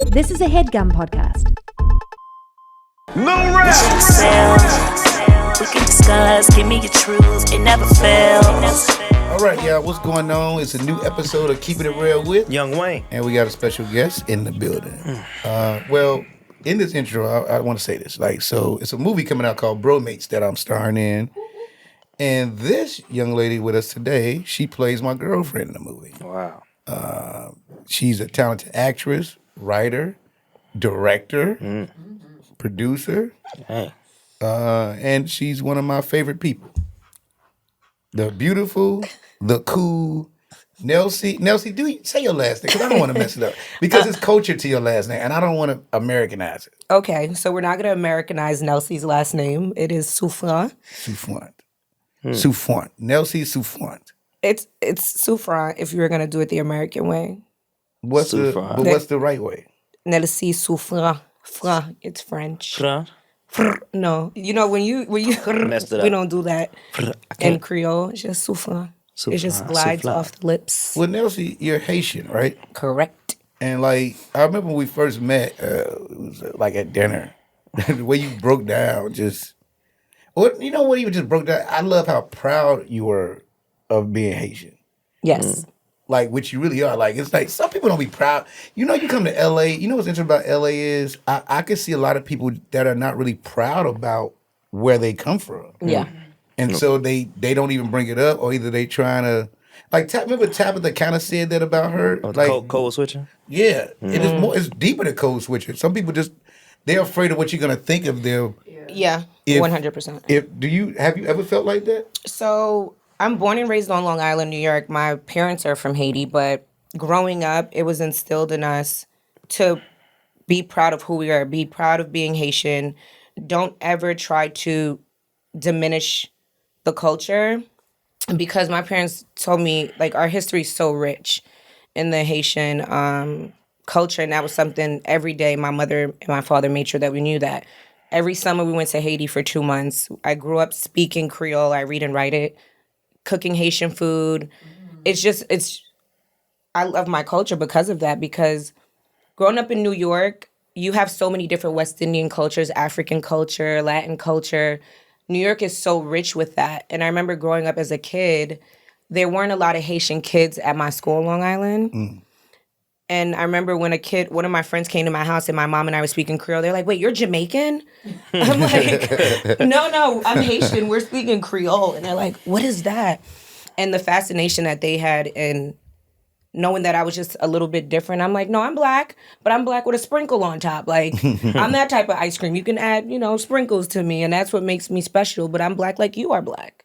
This is a Headgum podcast. No rap! We can discuss, give me your truths, it never fails. All right, y'all, what's going on? It's a new episode of Keepin It Rel with Young Wayne. And we got a special guest in the building. Well, in this intro, I want to say this. So it's a movie coming out called Bromates that I'm starring in. And this young lady with us today, she plays my girlfriend in the movie. Wow. She's a talented actress, writer, director, producer, Hey. and she's one of my favorite people. The beautiful, the cool, Nelcie. Nelcie, say your last name, because I don't want to mess it up. Because it's culture to your last name, and I don't want to Americanize it. Okay, so we're not going to Americanize Nelsie's last name. It is Souffrant. Souffrant. Souffrant. Nelcie Souffrant. It's Souffrant if you were going to do it the American way. What's the right way? Nelcie Souffrant. It's French. Front. No, you know when you Messed it we up. don't do that in Creole. It's just Souffrant. It just glides off the lips. Well, Nelcie, you're Haitian, right? Correct. And I remember when we first met, it was at dinner. The way you broke down, you know what you just broke down? I love how proud you were of being Haitian. Yes. Which you really are. It's like some people don't be proud. You know, you come to LA, you know what's interesting about LA is I can see a lot of people that are not really proud about where they come from. Yeah. And so they don't even bring it up, or either they trying to remember Tabitha kind of said that about her? Code switching? Yeah. It's deeper than code switching. Some people they're afraid of what you're gonna think of them. Yeah. 100%. Have you ever felt like that? So I'm born and raised on Long Island, New York. My parents are from Haiti, but growing up, it was instilled in us to be proud of who we are, be proud of being Haitian. Don't ever try to diminish the culture, because my parents told me, our history is so rich in the Haitian culture, and that was something every day my mother and my father made sure that we knew that. Every summer we went to Haiti for 2 months. I grew up speaking Creole. I read and write it. Cooking Haitian food. I love my culture because of that, because growing up in New York, you have so many different West Indian cultures, African culture, Latin culture. New York is so rich with that. And I remember growing up as a kid, there weren't a lot of Haitian kids at my school in Long Island. And I remember when one of my friends came to my house and my mom and I were speaking Creole, they're like, wait, you're Jamaican? I'm like, no, I'm Haitian. We're speaking Creole. And they're like, what is that? And the fascination that they had in knowing that I was just a little bit different. I'm like, no, I'm black, but I'm black with a sprinkle on top. I'm that type of ice cream. You can add, sprinkles to me, and that's what makes me special. But I'm black like you are black,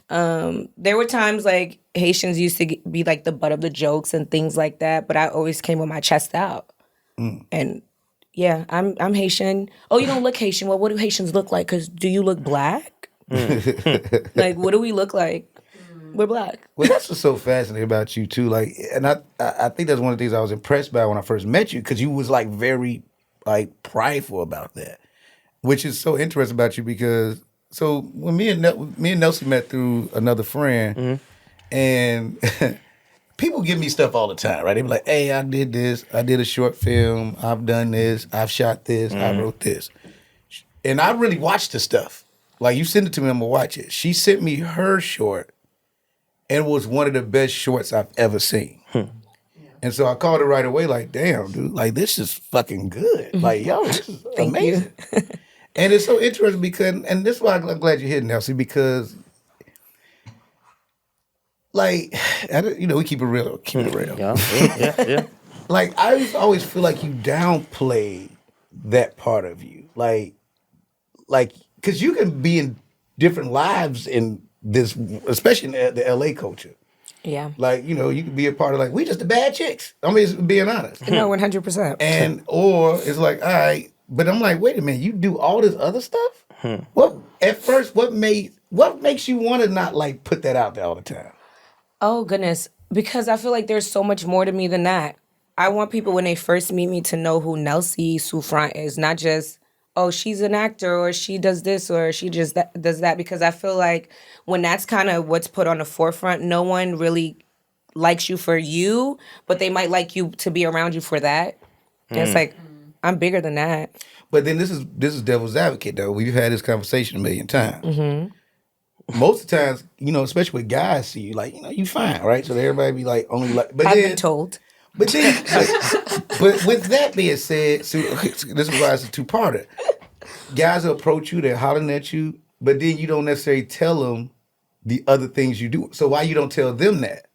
There were times Haitians used to be the butt of the jokes and things like that, but I always came with my chest out. And yeah, I'm Haitian. Oh, you don't look Haitian. Well, what do Haitians look like? Because do you look black? What do we look like? We're black. Well, that's what's so fascinating about you too. And I think that's one of the things I was impressed by when I first met you, because you was very prideful about that, which is so interesting about you. Because so when me and Nelcie met through another friend, and people give me stuff all the time, right? They be like, "Hey, I did this. I did a short film. I've done this. I've shot this. I wrote this," and I really watch the stuff. You send it to me, I'm gonna watch it. She sent me her short. And it was one of the best shorts I've ever seen. And so I called her right away, damn, dude, this is fucking good. Yo, this is amazing. And it's so interesting because, and this is why I'm glad you're here, Nelcie, because, we keep it real. Keep it real. Yeah. I always feel like you downplay that part of you. Because you can be in different lives in this, especially in the LA culture. Yeah. You could be a part of we just the bad chicks. I mean, being honest. No, 100%. Or it's all right, but I'm wait a minute, you do all this other stuff? What makes you want to not put that out there all the time? Oh, goodness. Because I feel like there's so much more to me than that. I want people when they first meet me to know who Nelcie Souffrant is, not just, oh, she's an actor, or she does this, or she just does that. Because I feel like when that's kind of what's put on the forefront, no one really likes you for you, but they might like you to be around you for that. And it's like, I'm bigger than that. But then this is devil's advocate though. We've had this conversation a million times. Most of the times, especially with guys see you like, you fine, right? So everybody be like, only like. But I've then, been told. But then, but with that being said, so this is why it's a two-parter. Guys will approach you, they're hollering at you, but then you don't necessarily tell them the other things you do. So why you don't tell them that?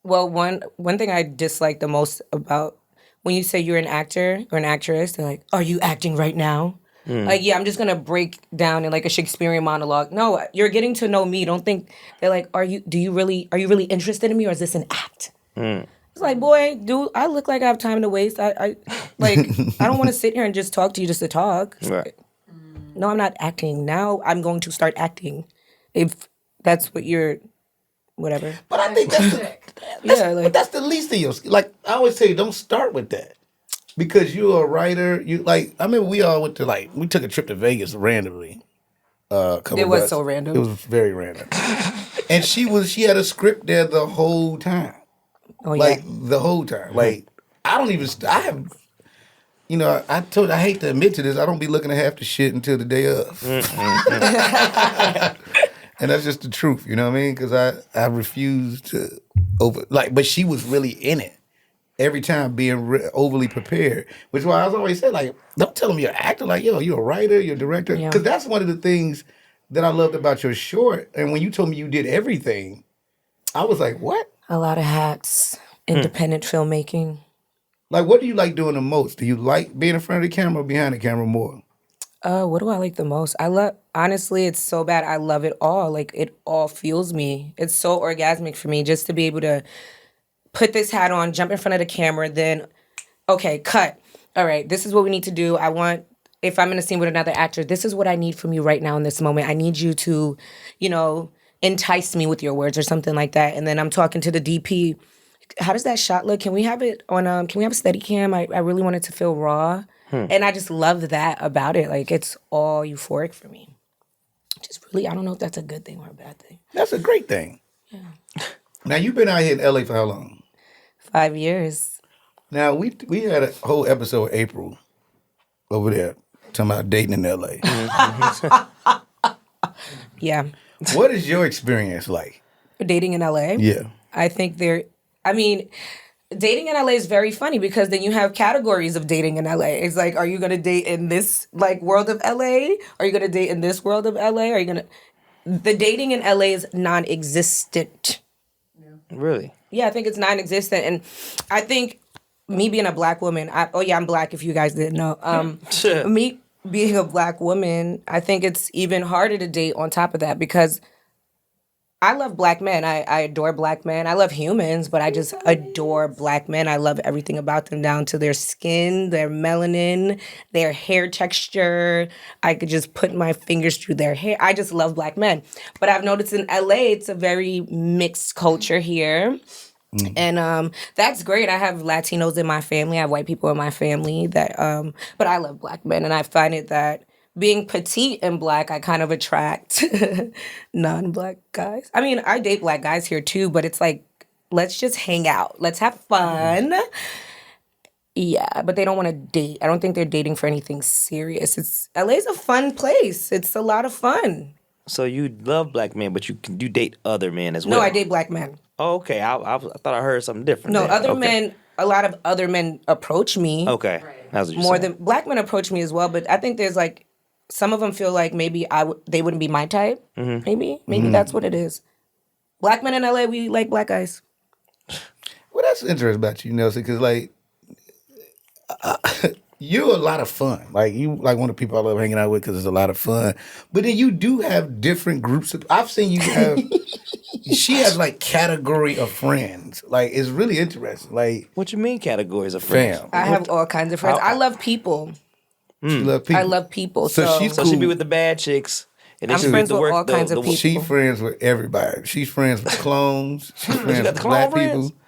Well, one thing I dislike the most about when you say you're an actor or an actress, they're like, "Are you acting right now?" Like, yeah, I'm just gonna break down in like a Shakespearean monologue. No, you're getting to know me. Don't think they're like, are you really interested in me, or is this an act? It's like, boy, dude, I look like I have time to waste. I don't want to sit here and just talk to you just to talk. Right. No, I'm not acting. Now I'm going to start acting. If that's what you're, whatever. But I think that's the least of your skill. Like I always say, don't start with that. Because you're a writer, I remember we all went to we took a trip to Vegas randomly. It was so random. It was very random. And she had a script there the whole time. Oh yeah. The whole time. I hate to admit to this, I don't be looking at half the shit until the day of. And that's just the truth, you know what I mean? Because I refuse to but she was really in it. Every time being overly prepared, which is why I was always saying, don't tell them you're an actor. Like, yo, you're a writer, you're a director. Because that's one of the things that I loved about your short. And when you told me you did everything, I was like, what? A lot of hats, independent filmmaking. Like, what do you like doing the most? Do you like being in front of the camera or behind the camera more? What do I like the most? Honestly, it's so bad. I love it all. Like, it all fuels me. It's so orgasmic for me just to be able to put this hat on, jump in front of the camera, then, okay, cut. All right, this is what we need to do. If I'm in a scene with another actor, this is what I need from you right now in this moment. I need you to, entice me with your words or something like that. And then I'm talking to the DP. How does that shot look? Can we have it on, can we have a steady cam? I really want it to feel raw. And I just love that about it. Like, it's all euphoric for me. Just really, I don't know if that's a good thing or a bad thing. That's a great thing. Yeah. Now, you've been out here in LA for how long? 5 years. Now, we had a whole episode with April over there talking about dating in LA. Yeah. What is your experience like? Dating in LA? Yeah. I think dating in LA is very funny because then you have categories of dating in LA. It's like, are you going to date in this world of LA? Are you going to date in this world of LA? The dating in LA is non-existent. Really? Yeah, I think it's non-existent. And I think me being a black woman, I'm black if you guys didn't know. Me being a black woman, I think it's even harder to date on top of that because I love black men. I adore black men. I love humans, but I just adore black men. I love everything about them down to their skin, their melanin, their hair texture. I could just put my fingers through their hair. I just love black men. But I've noticed in LA, it's a very mixed culture here. And that's great. I have Latinos in my family. I have white people in my family but I love black men. And I find it that being petite and black, I kind of attract non-black guys. I mean, I date black guys here too, but it's like, let's just hang out. Let's have fun. Yeah, but they don't want to date. I don't think they're dating for anything serious. LA's a fun place. It's a lot of fun. So you love black men, but you date other men as well? No, I date black men. Oh, okay. I thought I heard something different. No, there. men, a lot of other men approach me. Okay. That's what you're more saying. than black men approach me as well, but I think there's some of them feel like maybe they wouldn't be my type. Maybe that's what it is. Black men in LA, we like black guys. Well, that's interesting about you, Nelcie, because you're a lot of fun. You one of the people I love hanging out with because it's a lot of fun. But then you do have different groups of. I've seen you have. She has category of friends. It's really interesting. What you mean categories of friends? Fam. I have all kinds of friends. I love people. She love people. I love people. So she's So cool. she be with the bad chicks. And then I'm she friends with with all kinds of people. She's friends with everybody. She's friends with clones. She's friends got with clone black friends? people.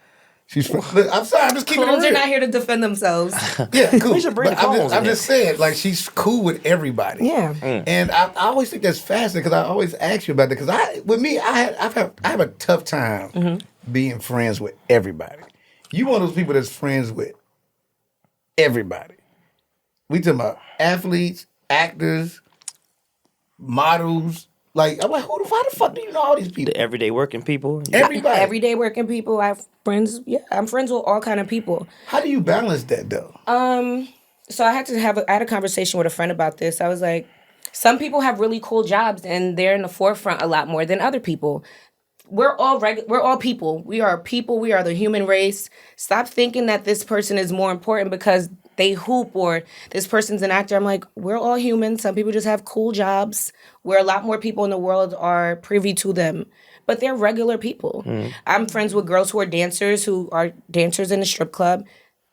Look, I'm sorry, I'm just keeping Clones it are real. not here to defend themselves. Yeah, cool. We should bring But the clones I'm in just saying, she's cool with everybody. Yeah. And I always think that's fascinating because I always ask you about that. Because I have a tough time being friends with everybody. You one of those people that's friends with everybody. We talking about athletes, actors, models. Like, I'm like, how the fuck do you know all these people? The everyday working people. Everybody. Everyday working people. I have friends. Yeah, I'm friends with all kind of people. How do you balance that though? So I had a conversation with a friend about this. I was like, some people have really cool jobs and they're in the forefront a lot more than other people. We're all people. We are people. We are the human race. Stop thinking that this person is more important because they hoop or this person's an actor. I'm like, we're all human. Some people just have cool jobs where a lot more people in the world are privy to them. But they're regular people. I'm friends with girls who are dancers in the strip club.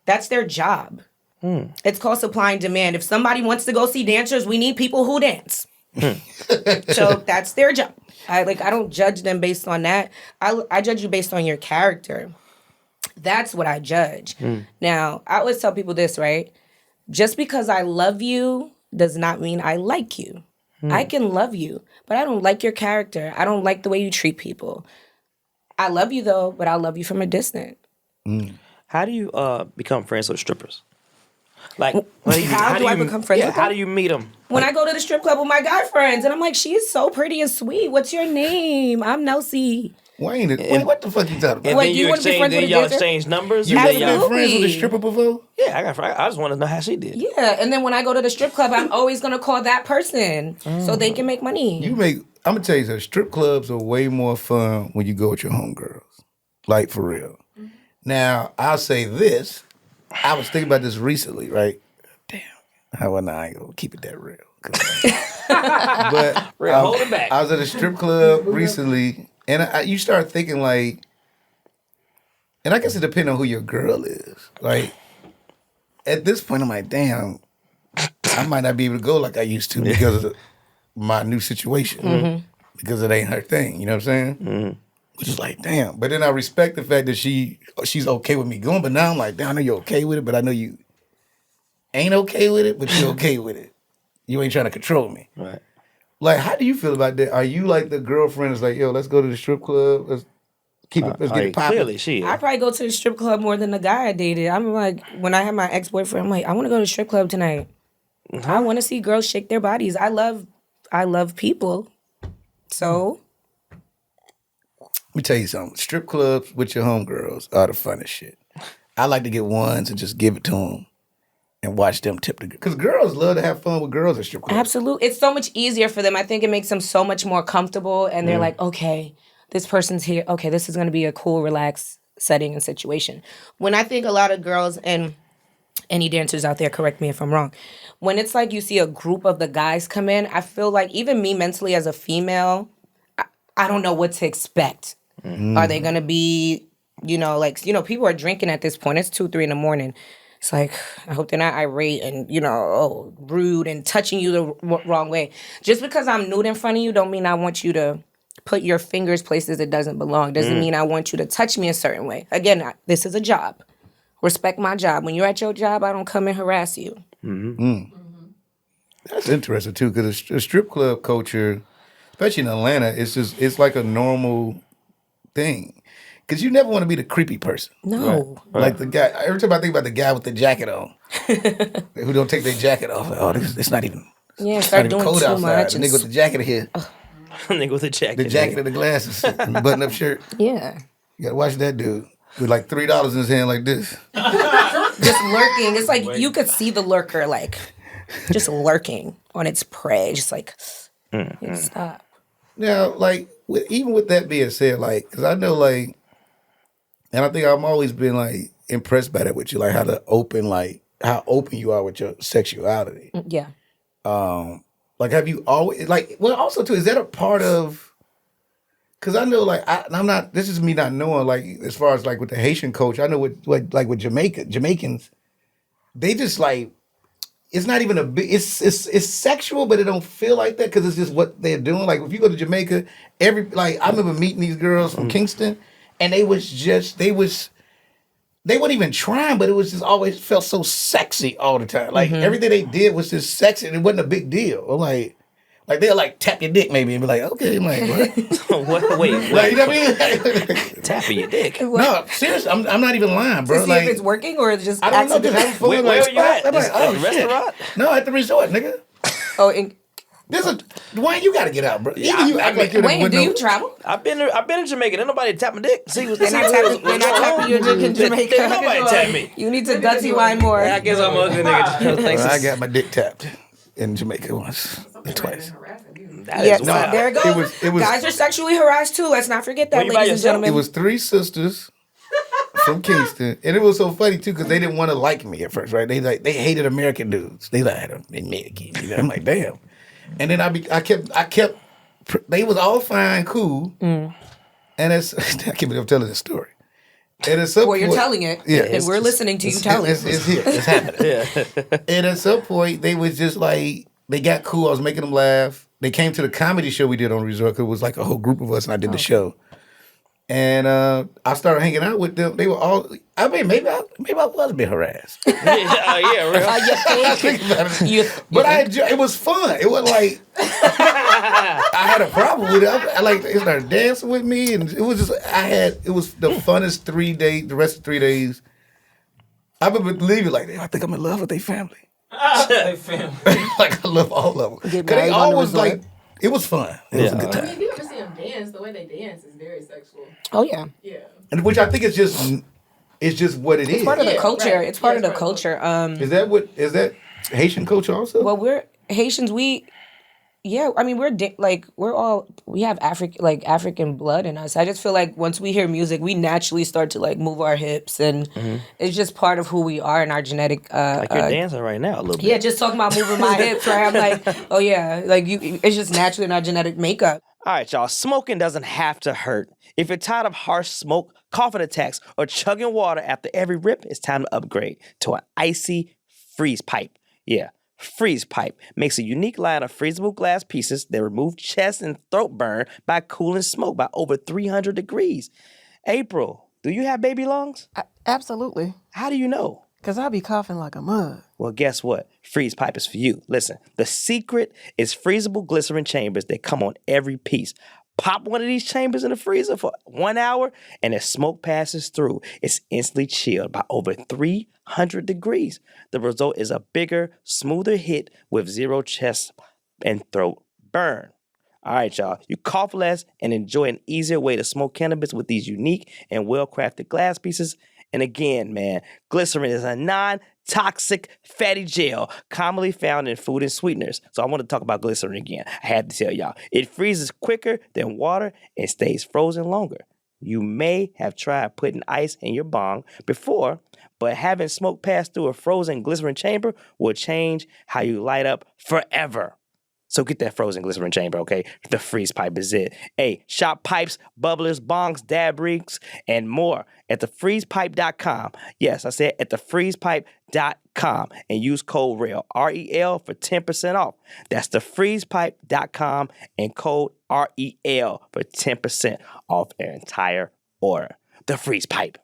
That's their job. It's called supply and demand. If somebody wants to go see dancers, we need people who dance. So that's their job. I don't judge them based on that. I judge you based on your character. That's what I judge. Now, I always tell people this, right? Just because I love you does not mean I like you. I can love you, but I don't like your character. I don't like the way you treat people. I love you though, but I love you from a distance. How do you become friends with strippers? Like, How do I become friends with them? How do you meet them? When I go to the strip club with my guy friends, and I'm like, she is so pretty and sweet. What's your name? I'm Nelcie. Wayne, what the fuck you talking about? And Wait, then you you wanna be friends with a y'all dancer? exchange numbers. You and ever then been y'all, friends with a stripper before? yeah, I just want to know how she did. Yeah, and then when I go to the strip club, I'm always gonna call that person so they can make money. I'm gonna tell you something. Strip clubs are way more fun when you go with your homegirls. Like, for real. Now, I'll say this. I was thinking about this recently, right? Damn. I ain't gonna keep it that real. But Real, hold it back. I was at a strip club recently, and you start thinking like, and I guess it depends on who your girl is. Like, at this point, I'm like, damn, I might not be able to go like I used to because of my new situation. Because it ain't her thing, you know what I'm saying? Which is like, damn. But then I respect the fact that she's okay with me going. But now I'm like, damn, I know you're okay with it, but I know you ain't okay with it, but you're okay with it. You ain't trying to control me. Right. Like, how do you feel about that? Are you like the girlfriend that's like, yo, let's go to the strip club, let's get it popping? Clearly, she is. I probably go to the strip club more than the guy I dated. I'm like, when I had my ex-boyfriend, I'm like, I want to go to the strip club tonight. I want to see girls shake their bodies. I love people. So Let me tell you something. Strip clubs with your homegirls are the funnest shit. I like to get ones and just give it to them and watch them tip the girl. Because girls love to have fun with girls at strip clubs. absolutely, it's so much easier for them. I think it makes them so much more comfortable, and they're like, okay, this person's here. Okay, this is going to be a cool, relaxed setting and situation. When I think a lot of girls, and any dancers out there, correct me if I'm wrong, when it's like you see a group of the guys come in, I feel like even me mentally as a female, I don't know what to expect. Are they going to be, people are drinking at this point. It's 2, 3 in the morning. It's like, I hope they're not irate and, rude and touching you the wrong way. Just because I'm nude in front of you don't mean I want you to put your fingers places it doesn't belong. Doesn't mean I want you to touch me a certain way. Again, this is a job. Respect my job. When you're at your job, I don't come and harass you. That's interesting, too, because the strip club culture, especially in Atlanta, it's like a normal thing. Because you never want to be the creepy person. No. Right. Like the guy, every time I think about the guy with the jacket on, who don't take their jacket off, like, oh, it's not even, Start doing cold too outside. much. The nigga with the jacket here, Nigga with the jacket. the jacket and the glasses, and the button-up shirt. Yeah. You gotta watch that dude with like $3 in his hand like this. Just lurking. It's like you could see the lurker, like, just lurking on its prey. Just like, stop. Now, like, even with that being said, like, because I know, like, and I think I've always been, like, impressed by that with you, like, how open you are with your sexuality. Yeah. Like, have you always, like, well, also, too, is that a part of, because I know, like, I'm not, this is me not knowing, like, as far as, like, with the Haitian culture, I know with Jamaicans, they just, like, it's not even a big, it's sexual, but it don't feel like that because it's just what they're doing. Like, if you go to Jamaica, I remember meeting these girls from Kingston, and they weren't even trying, but it was just always felt so sexy all the time. Like, everything they did was just sexy, and it wasn't a big deal. I'm like, Like they'll like tap your dick maybe and be like, okay, I'm like, what? Wait. Like, you know what I mean? Tapping your dick. No, seriously, I'm not even lying, bro. To see like, if it's working or just I don't know, just having fun. Where like, were you at? I'm like, At the shit. restaurant? No, at the resort, nigga. Oh, and Wayne, you gotta get out, bro. Yeah, Even you act like you're the Wayne, window. do you travel? I've been in Jamaica. Ain't nobody tapping dick. See what's They're not tapping your dick in Jamaica. Ain't nobody tap me. You need to gutsy wine more. I guess I'm ugly nigga. Thanks. I got my dick tapped in Jamaica once or twice. That Yes, is wild. there it goes. It was Guys are sexually harassed too. Let's not forget that, Were you by ladies and yourself? gentlemen. It was 3 sisters from Kingston, and it was so funny too because they didn't want to like me at first, right? They hated American dudes. They like American. You know? I'm like, damn. And then I kept. They was all fine, cool, and it's I can't believe I'm telling this story. And at some Well, you're point- telling it, Yeah, and we're listening to you tell it. It's here. It's happening. And at some point, they was just like, they got cool. I was making them laugh. They came to the comedy show we did on Resort because it was like a whole group of us, and I did the show. And I started hanging out with them. They were all. I mean, maybe I was a bit harassed. Yeah, real. I think about it. But I enjoyed. It was fun. It wasn't like I had a problem with it. I like they started dancing with me, and it was just It was the funnest 3 days. The rest of 3 days, I would leave it like, I think I'm in love with their family. Like I love all of them. Get Cause they married on the always resort. like it was fun. It was a good I time. mean, if you ever see them dance, the way they dance is very sexual. Oh yeah, Yeah. And which I think is just what it is. it's part of the Yeah, culture. right. It's part Yeah, of the it's part of culture. Is that Haitian culture also? Well, we're Haitians. I mean, we have African blood in us. I just feel like once we hear music, we naturally start to like move our hips, and it's just part of who we are in our genetic. Like you're dancing right now a little bit. Yeah, just talking about moving my hips, right? I'm like, oh yeah, like it's just naturally in our genetic makeup. All right, y'all. Smoking doesn't have to hurt. If you're tired of harsh smoke, coughing attacks, or chugging water after every rip, it's time to upgrade to an icy freeze pipe. Yeah, freeze pipe makes a unique line of freezable glass pieces that remove chest and throat burn by cooling smoke by over 300 degrees. April, do you have baby lungs? Absolutely. How do you know? Because I be coughing like a mug. Well, guess what? Freeze pipe is for you. Listen, the secret is freezable glycerin chambers that come on every piece. Pop one of these chambers in the freezer for 1 hour, and as smoke passes through, it's instantly chilled by over 300 degrees. The result is a bigger, smoother hit with zero chest and throat burn. All right, y'all. You cough less and enjoy an easier way to smoke cannabis with these unique and well-crafted glass pieces. And again, man, glycerin is a non-toxic fatty gel commonly found in food and sweeteners. So I want to talk about glycerin again. I had to tell y'all. It freezes quicker than water and stays frozen longer. You may have tried putting ice in your bong before, but having smoke pass through a frozen glycerin chamber will change how you light up forever. So get that frozen glycerin chamber, okay? The freeze pipe is it. Hey, shop pipes, bubblers, bongs, dab rigs, and more at thefreezepipe.com. Yes, I said at thefreezepipe.com and use code REL, R-E-L, for 10% off. That's thefreezepipe.com and code REL for 10% off their entire order. The Freeze Pipe.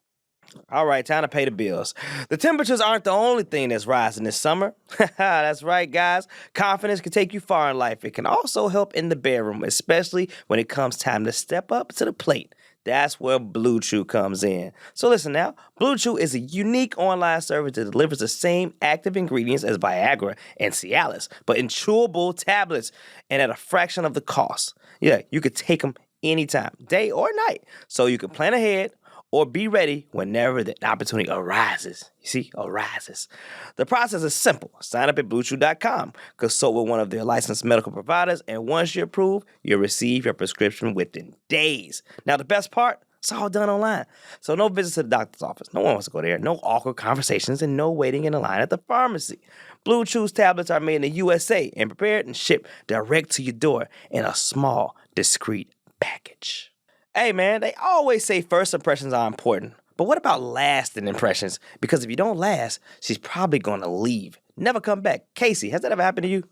All right, time to pay the bills. The temperatures aren't the only thing that's rising this summer. That's right, guys. Confidence can take you far in life. It can also help in the bedroom, especially when it comes time to step up to the plate. That's where Blue Chew comes in. So listen now, Blue Chew is a unique online service that delivers the same active ingredients as Viagra and Cialis, but in chewable tablets and at a fraction of the cost. Yeah, you could take them anytime, day or night, so you can plan ahead or be ready whenever the opportunity arises. You see, arises. The process is simple. Sign up at BlueChew.com, consult with one of their licensed medical providers, and once you're approved, you'll receive your prescription within days. Now, the best part, it's all done online. So no visits to the doctor's office. No one wants to go there. No awkward conversations and no waiting in a line at the pharmacy. Blue Chew's tablets are made in the USA and prepared and shipped direct to your door in a small, discreet package. Hey, man, they always say first impressions are important. But what about lasting impressions? Because if you don't last, she's probably going to leave. Never come back. Casey, has that ever happened to you?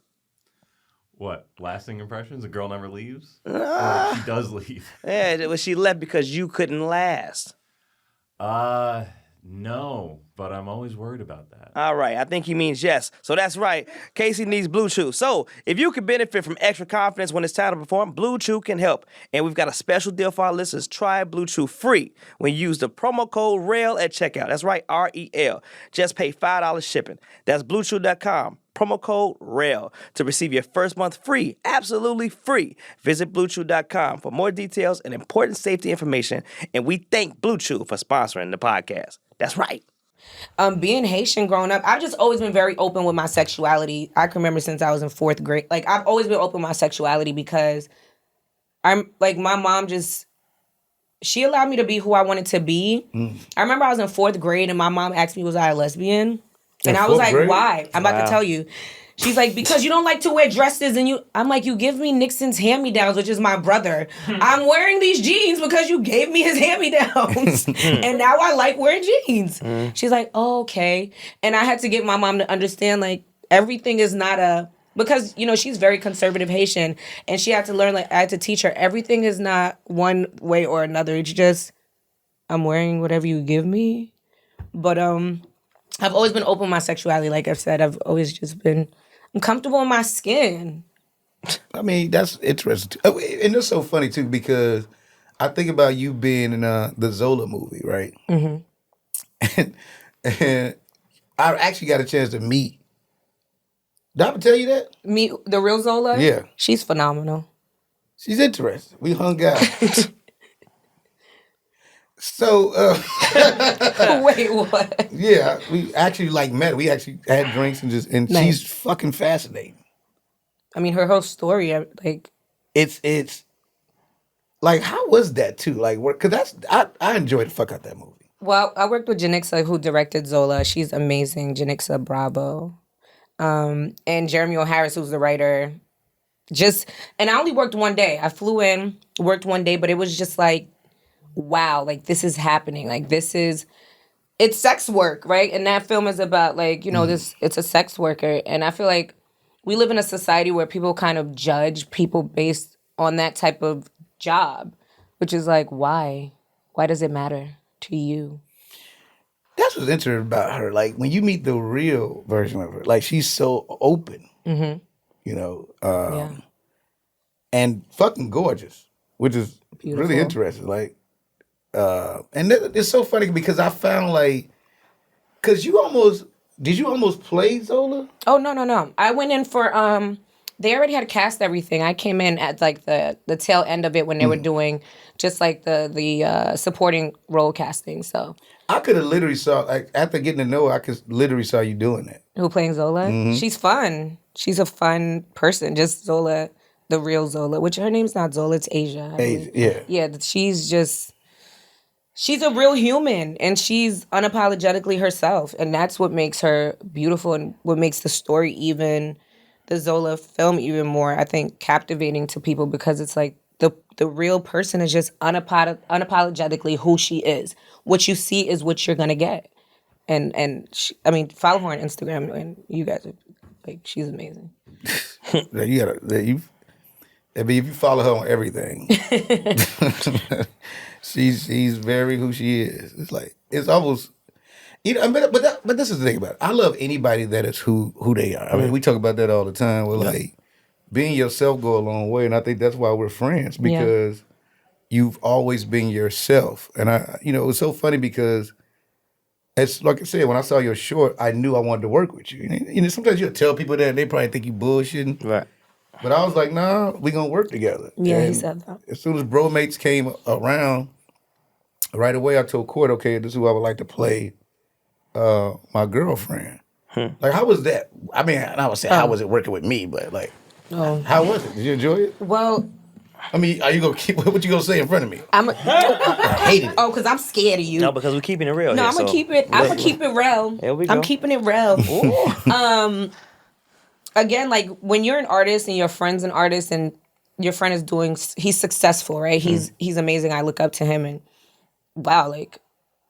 What? Lasting impressions? A girl never leaves? Or she does leave? Yeah, was she left because you couldn't last? No, but I'm always worried about that. All right, I think he means yes. So that's right. Casey needs Blue Chew. So if you can benefit from extra confidence when it's time to perform, Blue Chew can help. And we've got a special deal for our listeners. Try Blue Chew free when you use the promo code REL at checkout. That's right, REL. Just pay $5 shipping. That's BlueChew.com. Promo code REL to receive your first month free, absolutely free. Visit BlueChew.com for more details and important safety information. And we thank Blue Chew for sponsoring the podcast. That's right. Being Haitian growing up, I've just always been very open with my sexuality. I can remember since I was in 4th grade. Like, I've always been open with my sexuality because I'm like, my mom just, she allowed me to be who I wanted to be. I remember I was in 4th grade and my mom asked me, was I a lesbian? And I was like, grade? why? I'm about to tell you. She's like, because you don't like to wear dresses and you... I'm like, you give me Nixon's hand-me-downs, which is my brother. I'm wearing these jeans because you gave me his hand-me-downs. And now I like wearing jeans. She's like, oh, okay. And I had to get my mom to understand, like, everything is not a... Because, you know, she's very conservative Haitian. And she had to learn, like, I had to teach her, everything is not one way or another. It's just, I'm wearing whatever you give me. But, I've always been open with my sexuality. Like I've said, I've always just been... I'm comfortable in my skin. I mean, that's interesting. And it's so funny, too, because I think about you being in the Zola movie, right? Mm-hmm. And I actually got a chance to meet. Did I ever tell you that? Me, the real Zola? Yeah. She's phenomenal. She's interesting. We hung out. So, Wait, what? yeah, we actually like met. We actually had drinks and Nice. she's fucking fascinating. I mean, her whole story, like... It's like, how was that too? Like, because I enjoyed the fuck out that movie. Well, I worked with Janixa, who directed Zola. She's amazing. Janixa Bravo. And Jeremy O'Harris, who's the writer. And I only worked one day. I flew in, worked one day, but it was just like, wow, like this is happening. Like it's sex work, right? And that film is about like, you know, it's a sex worker. And I feel like we live in a society where people kind of judge people based on that type of job, which is like, why? Why does it matter to you? That's what's interesting about her. Like, when you meet the real version of her, like, she's so open, you know, and fucking gorgeous, which is Beautiful. really interesting. Like, and it's so funny because I found like, did you almost play Zola? Oh, no. I went in for, they already had cast everything. I came in at like the tail end of it when they were doing just like the supporting role casting, so. I could have literally saw, like, after getting to know her, I could literally saw you doing that. Who playing Zola? She's fun. She's a fun person, just Zola, the real Zola, which her name's not Zola, it's Asia. I believe. Yeah. Yeah, she's a real human and she's unapologetically herself. And that's what makes her beautiful and what makes the story the Zola film even more, I think, captivating to people because it's like the real person is just unapologetically who she is. What you see is what you're going to get. And she, I mean, follow her on Instagram and you guys are like, she's amazing. If you follow her on everything, she's very who she is. It's like, it's almost, you know, but this is the thing about it. I love anybody that is who they are. I mean, we talk about that all the time. We're like, being yourself go a long way, and I think that's why we're friends, because you've always been yourself. And it was so funny because, it's like I said, when I saw your short, I knew I wanted to work with you. You know, sometimes you'll tell people that and they probably think you bullshitting. Right. But I was like, nah, we gonna work together. Yeah, and he said that. As soon as Bromates came around, right away I told Court, okay, this is who I would like to play my girlfriend. Like, how was that? I mean, I would say, how was it working with me? But like, how was it? Did you enjoy it? Well, I mean, are you gonna keep what you gonna say in front of me? I hated it. Oh, because I'm scared of you. No, because we're keeping it real. No, here, I'm gonna so keep it. I'm gonna keep it real. There we go. I'm keeping it real. Again, like when you're an artist and your friend's an artist and your friend is he's successful, right? He's amazing. I look up to him and wow, like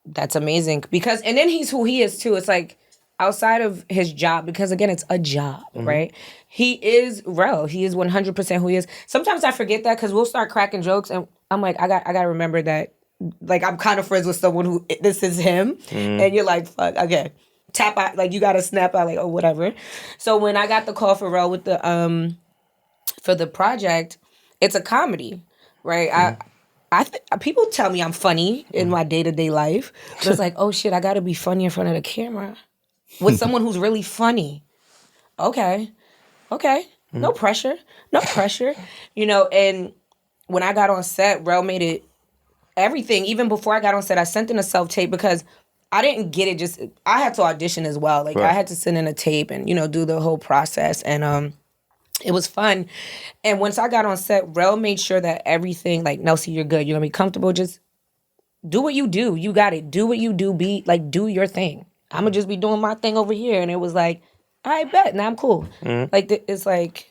that's amazing and then he's who he is too. It's like outside of his job, because again, it's a job, right? He is Rel. He is 100% who he is. Sometimes I forget that because we'll start cracking jokes and I'm like, I got to remember that like I'm kind of friends with someone who this is him, and you're like, fuck, okay, tap out, like you gotta snap out, like oh whatever. So when I got the call for Rel with the for the project, it's a comedy, right? People tell me I'm funny in my day-to-day life, but it's like, oh shit, I gotta be funny in front of the camera with someone who's really funny. Okay, no pressure, you know. And when I got on set, Rel made it everything. Even before I got on set, I sent in a self-tape because I didn't get it. I had to audition as well. Like I had to send in a tape and do the whole process, and it was fun. And once I got on set, Rel made sure that everything, like, Nelcie, you're good. You're gonna be comfortable. Just do what you do. You got it. Do what you do. Do your thing. I'm gonna just be doing my thing over here. And it was like, I bet. Now I'm cool. Like it's like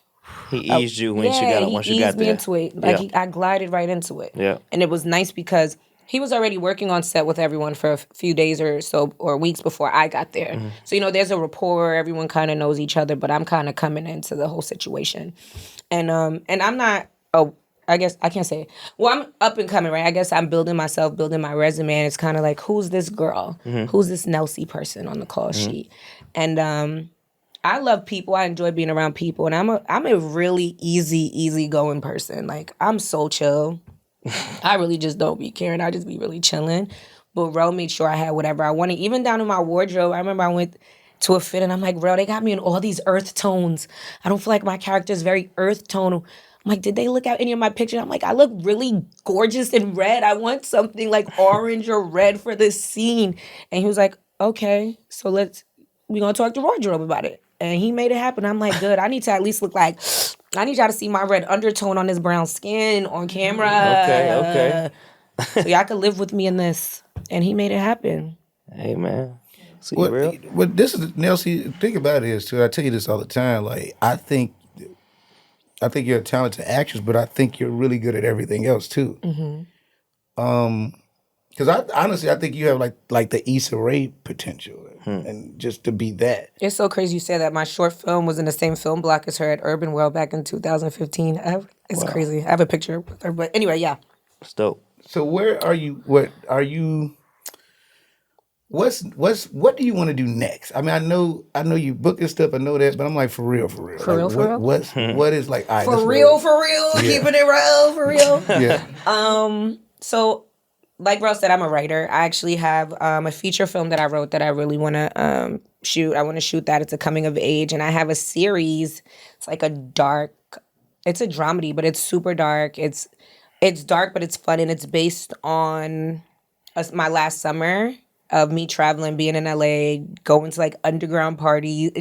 he eased you once you got he eased me into it. Like I glided right into it. Yeah. And it was nice because he was already working on set with everyone for a few days or so, or weeks before I got there. So, there's a rapport, everyone kind of knows each other, but I'm kind of coming into the whole situation. And I'm not, I guess I can't say, well, I'm up and coming, right? I guess I'm building myself, building my resume, and it's kind of like, who's this girl? Who's this Nelcie person on the call sheet? And I love people. I enjoy being around people, and I'm a really easy going person. Like, I'm so chill. I really just don't be caring. I just be really chilling. But Rel made sure I had whatever I wanted, even down to my wardrobe. I remember I went to a fit and I'm like, Rel, they got me in all these earth tones. I don't feel like my character is very earth tone. I'm like, did they look at any of my pictures? I'm like, I look really gorgeous in red. I want something like orange or red for this scene. And he was like, okay, so we're going to talk to wardrobe about it. And he made it happen. I'm like, good. I need to at least look like, I need y'all to see my red undertone on this brown skin on camera. Okay. So y'all could live with me in this. And he made it happen. Hey, man. See, Well, this is, Nelcie, the thing about it is, too, I tell you this all the time, like, I think you're a talented actress, but I think you're really good at everything else, too. Because I think you have like the Issa Rae potential, and just to be that. It's so crazy you say that. My short film was in the same film block as her at Urban World back in 2015. It's crazy. I have a picture with her, but anyway, yeah. It's dope. So where are you? What are you? What do you want to do next? I mean, I know you booking stuff. I know that, but I'm like, for real. For real? What is like? All right, for real. Yeah. Keeping it real, for real. Yeah. So, like Rel said, I'm a writer. I actually have a feature film that I wrote that I really want to shoot. I want to shoot that. It's a coming of age, and I have a series. It's like it's a dramedy, but it's super dark. It's dark, but it's fun, and it's based on my last summer of me traveling, being in LA, going to like underground parties.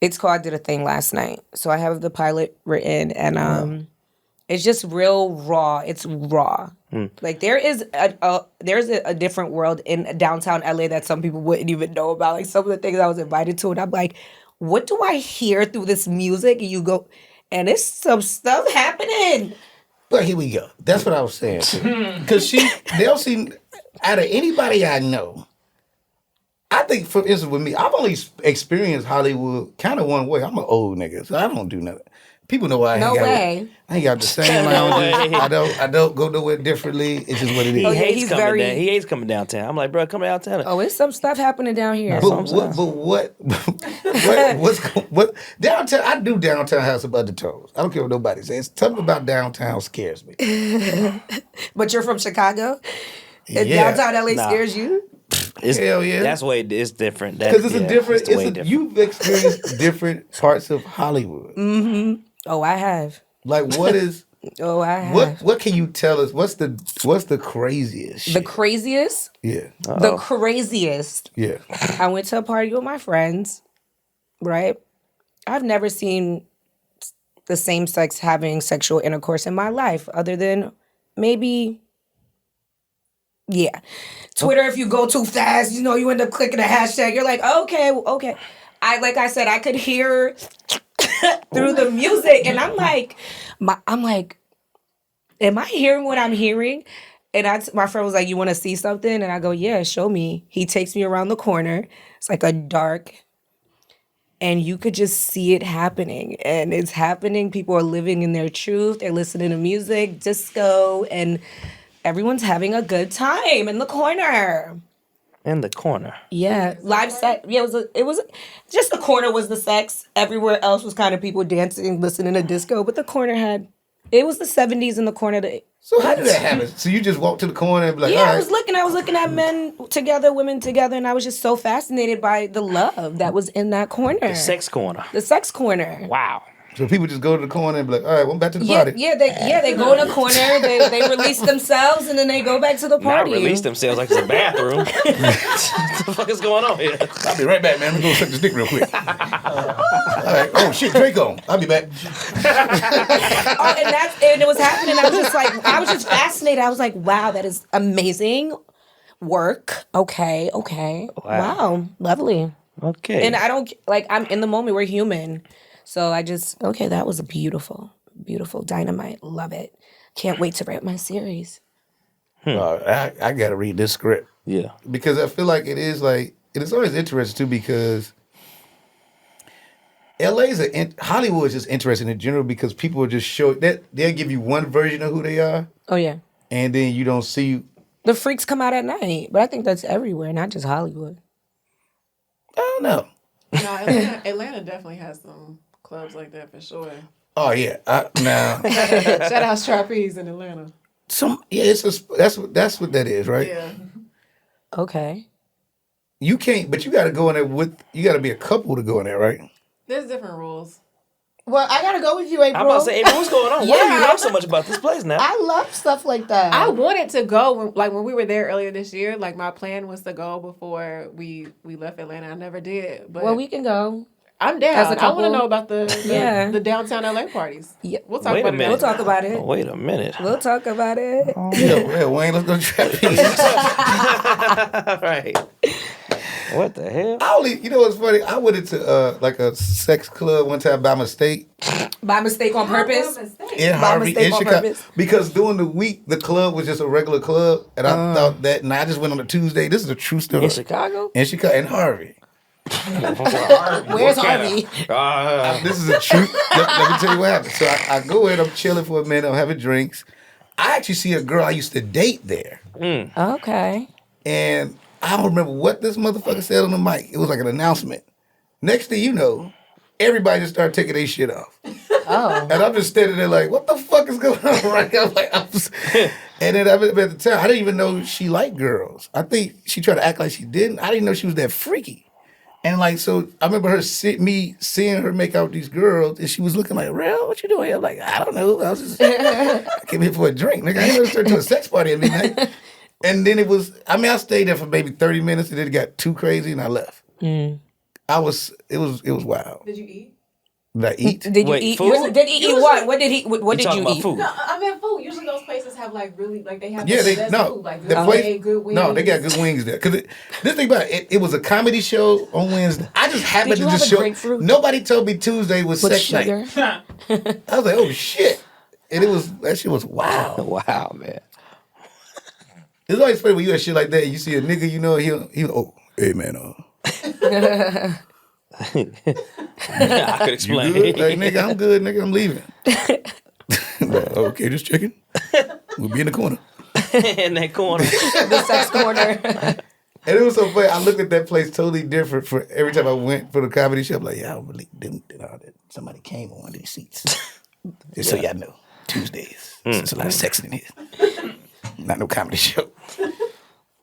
It's called I Did a Thing Last Night. So I have the pilot written, and it's just real raw. It's raw. Like there is a different world in downtown LA that some people wouldn't even know about. Like some of the things I was invited to, and I'm like, what do I hear through this music? And you go, and it's some stuff happening. But here we go. That's what I was saying. Because Nelcie, out of anybody I know, I think, for instance, with me, I've only experienced Hollywood kind of one way. I'm an old nigga, so I don't do nothing. People know I ain't got the same lounges. I don't go nowhere differently. It's just what it is. He hates coming downtown. I'm like, bro, come downtown. Oh, it's some stuff happening down here. What downtown? I do downtown have some undertones. I don't care what nobody says. Something about downtown scares me. But you're from Chicago? And downtown LA scares you? Hell yeah. That's way it's different. Because you've experienced different parts of Hollywood. Mm-hmm. Oh, I have. Like, what is? Oh, I have. What can you tell us? What's the craziest? The craziest? Yeah. The craziest. Yeah. I went to a party with my friends, right? I've never seen the same sex having sexual intercourse in my life, other than maybe. Yeah. Twitter, if you go too fast, you end up clicking a hashtag. You're like, okay. I said, I could hear through the music. And I'm like, am I hearing what I'm hearing? And my friend was like, you want to see something? And I go, yeah, show me. He takes me around the corner. It's like a dark, and you could just see it happening. And it's happening. People are living in their truth. They're listening to music, disco, and everyone's having a good time in the corner. In the corner. Yeah, live sex. Yeah, it was just the corner was the sex. Everywhere else was kind of people dancing, listening to disco, but the corner had. It was the 70s in the corner. So how did that happen? So you just walked to the corner and be like, Yeah, all right. I was looking at men together, women together, and I was just so fascinated by the love that was in that corner. The sex corner. The sex corner. Wow. So people just go to the corner and be like, all right, well, I'm back to the Yeah, party. they go in a corner, they release themselves, and then they go back to the party. Not release themselves like it's a bathroom. What the fuck is going on here? I'll be right back, man. I'm going to suck this dick real quick. All right. Oh, shit, Draco. I'll be back. And it was happening. I was just fascinated. I was like, wow, that is amazing work. Okay. Wow. Lovely. Okay. And I don't, I'm in the moment. We're human. So that was a beautiful, beautiful dynamite. Love it. Can't wait to write my series. I got to read this script. Yeah. Because I feel like it's always interesting too because Hollywood is just interesting in general because people will just show that they'll give you one version of who they are. Oh, yeah. And then you don't see. The freaks come out at night, but I think that's everywhere, not just Hollywood. I don't know. No, Atlanta definitely has some clubs like that for sure. Oh yeah, now Shout out Trapeze in Atlanta. that's what that is, right? Yeah. Okay. You can't, but you got to go in there you got to be a couple to go in there, right? There's different rules. Well, I gotta go with you, April. I'm about to say, April, what's going on? Why do you know so much about this place now? I love stuff like that. I wanted to go when we were there earlier this year. Like my plan was to go before we left Atlanta. I never did. But Well, we can go. I'm down. As a I couple. want to know about the Yeah. downtown LA parties. Yeah. We'll talk Wait a about it. minute. We'll talk about it. Oh, wait a minute. We'll talk about it. Yeah, Wayne, let's go trapeze. All right. What the hell? You know what's funny? I went into like a sex club one time by mistake. By mistake on purpose? In By Harvey, mistake in on Chicago. purpose? Because during the week, the club was just a regular club. And I thought that, and I just went on a Tuesday. This is a true story. In Chicago? In Chicago, in Harvey. Where's Harvey? This is a true, let me tell you what happened. So I go in, I'm chilling for a minute, I'm having drinks. I actually see a girl I used to date there. Okay. And I don't remember what this motherfucker said on the mic. It was like an announcement. Next thing you know, everybody just started taking their shit off. Oh. And I'm just standing there like, what the fuck is going on right now? And then at the time, I didn't even know she liked girls. I think she tried to act like she didn't. I didn't know she was that freaky. And like, so I remember her seeing her make out with these girls, and she was looking like, Rel, what you doing here? I'm like, I don't know. I came here for a drink. Nigga, I ain't never started to a sex party at midnight. And then I stayed there for maybe 30 minutes, and then it got too crazy, and I left. It was wild. Did you eat? Did I eat? Did you Wait, eat? food? Did he eat what? What did he? What did talking you about eat? food? No, I mean food. Usually those places have like really like they have Yeah, the best food, like good steak, good wings. No, they got good wings there. Cause this thing about it was a comedy show on Wednesday. I just happened Did you to have just a show. grapefruit? Nobody told me Tuesday was With sex sugar? night. I was like, oh shit, and that shit was wild. Wow, man. It's always funny when you have shit like that. And you see a nigga, you know, he'll oh, hey man, I could you explain. good? Like nigga, I'm good, nigga, I'm leaving. Like, okay, just checking. We'll be in the corner. In that corner. The sex corner. And it was so funny. I looked at that place totally different for every time I went for the comedy show. I'm like, yeah, I don't believe that somebody came on one of these seats. Just so y'all know, Tuesdays. There's a lot of sex in here. Not no comedy show.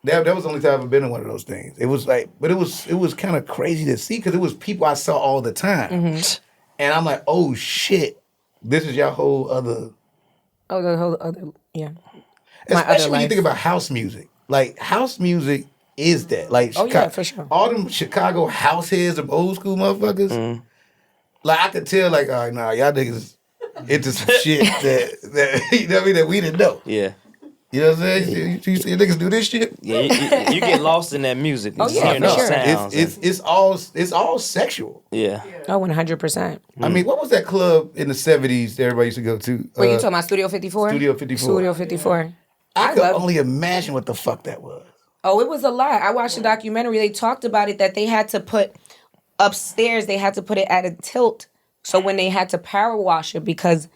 That was the only time I've ever been in one of those things. It was like, but it was kind of crazy to see because it was people I saw all the time. And I'm like, oh shit, this is your whole other. Oh, the whole other, yeah. Especially when you think about house music. Like house music is that. Like yeah, for sure. All them Chicago house heads, them old school motherfuckers. Like I could tell, like, all right, nah, y'all niggas into some shit that you know what I mean, that we didn't know. Yeah. You know what I'm saying? You see niggas do this shit? Yeah, you get lost in that music. Oh, yeah, hearing for those sure. sounds. It's all sexual. Yeah. Oh, 100%. I mean, what was that club in the 70s that everybody used to go to? Were you talking about Studio 54? Studio 54. Studio 54. I could love- only imagine what the fuck that was. Oh, it was a lot. I watched a documentary. They talked about it that they had to put upstairs, they had to put it at a tilt. So when they had to power wash it because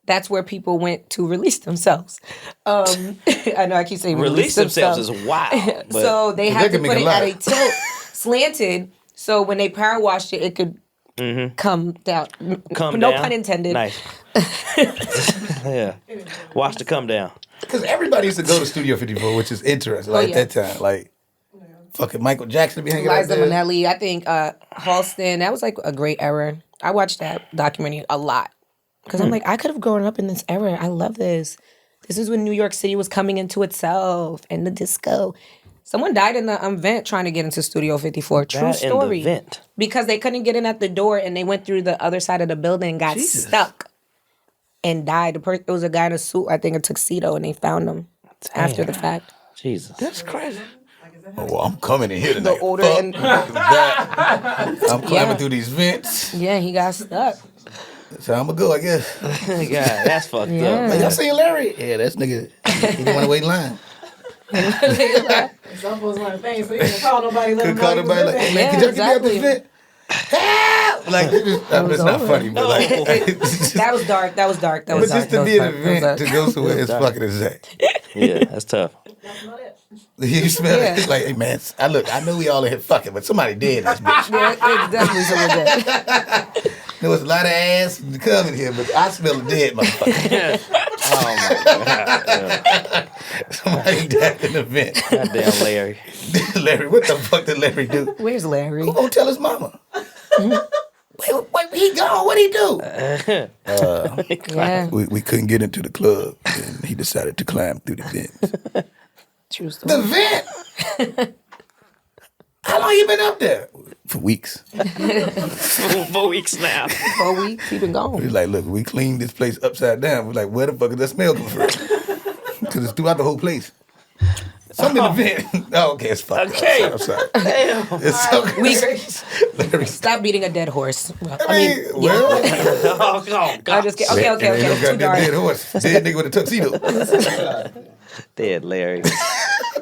that's where people went to release themselves. I know I keep saying Release themselves is wild. But so they had to can make put a it lot. at a tilt, slanted, so when they power washed it, it could come down. come No down. pun intended. Nice. Yeah. Watch the come down. Because everybody used to go to Studio 54, which is interesting. Like yeah. at that time, like fucking Michael Jackson be hanging out Liza there. Minnelli, I think Halston, that was like a great era. I watched that documentary a lot. Because I'm like, I could have grown up in this era. I love this. This is when New York City was coming into itself and the disco. Someone died in the vent trying to get into Studio 54. True Died in the story. vent. Because they couldn't get in at the door and they went through the other side of the building and got stuck and died. It was a guy in a suit, I think a tuxedo, and they found him after the fact. Jesus. That's crazy. Oh, well, I'm coming in here tonight. The older Fuck and that. I'm climbing through these vents. yeah, he got stuck. So I'm gonna go, I guess. God, that's fucked Yeah. up. Like, y'all seen Larry? Yeah, that's nigga. He didn't want to wait in line. Some folks want to think, so you can call nobody. Let them Couldn't call know you nobody was like, in hey there. man, could y'all get me out exactly. this vent? Help! Like, that's not funny, but like, That was dark. That was dark. That but was dark. just to That be was an dark. That was event dark. to go somewhere is fucking insane. Yeah, that's tough. You smell Yeah. it. It's like, hey man, I know we all in here fucking, but somebody dead in this bitch. Yeah, it's definitely someone dead. There was a lot of ass coming here, but I smell a dead motherfucker. Oh my God. Somebody died in the vent. Goddamn Larry. Larry, what the fuck did Larry do? Where's Larry? Who gonna tell his mama? Wait, he gone. What'd he do? Yeah, We couldn't get into the club, and he decided to climb through the vent. true story. The vent? How long you been up there? For weeks. 4 weeks now. 4 weeks, he been He's gone. like, look, we cleaned this place upside down. We're like, where the fuck is that smell coming from? Because it's throughout the whole place. Some in the vent. Oh, okay, it's fucked. Okay. I'm sorry. It's so Larry, Stop beating a dead horse. I mean, well, Oh, God. I just get okay. and they It's got too that dark. dead horse. Dead nigga with a tuxedo. Dead Larry.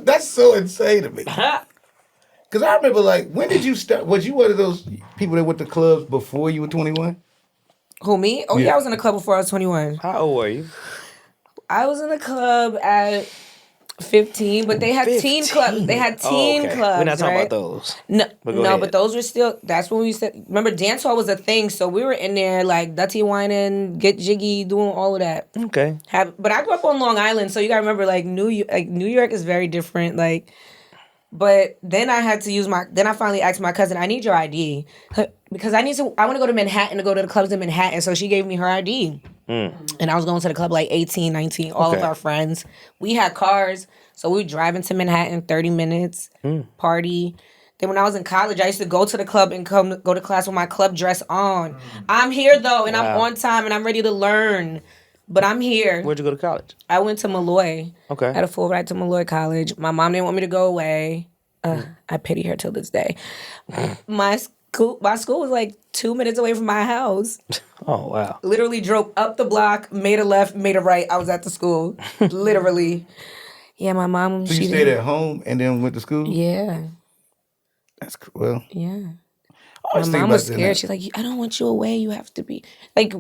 That's so insane to me. Because I remember, like, when did you start? Was you one of those people that went to clubs before you were 21? Who, me? Oh yeah, I was in a club before I was 21. How old were you? I was in a club at 15, but they had teen clubs. They had teen clubs. We're not talking right? about those. No, But go no, ahead. but those were still. That's when we said. Remember, dance hall was a thing, so we were in there like dirty whining, get jiggy, doing all of that. Okay. But I grew up on Long Island, so you gotta remember, like New York is very different. Like, but then I had to use Then I finally asked my cousin, I need your ID because I want to go to Manhattan to go to the clubs in Manhattan. So she gave me her ID, and I was going to the club like 18, 19. All of Okay. our friends, we had cars, so we would drive into Manhattan, 30 minutes, party. Then when I was in college, I used to go to the club and go to class with my club dress on. I'm here though, and I'm on time, and I'm ready to learn. But I'm here. Where'd you go to college? I went to Malloy. Okay. I had a full ride to Malloy College. My mom didn't want me to go away. I pity her till this day. My school was like 2 minutes away from my house. Oh, wow. Literally drove up the block, made a left, made a right. I was at the school. Literally. Yeah, my mom. So you stayed at home and then went to school? Yeah, That's cool. Well, yeah. I My always think mom about was that. scared. She's like, I don't want you away. You have to be like.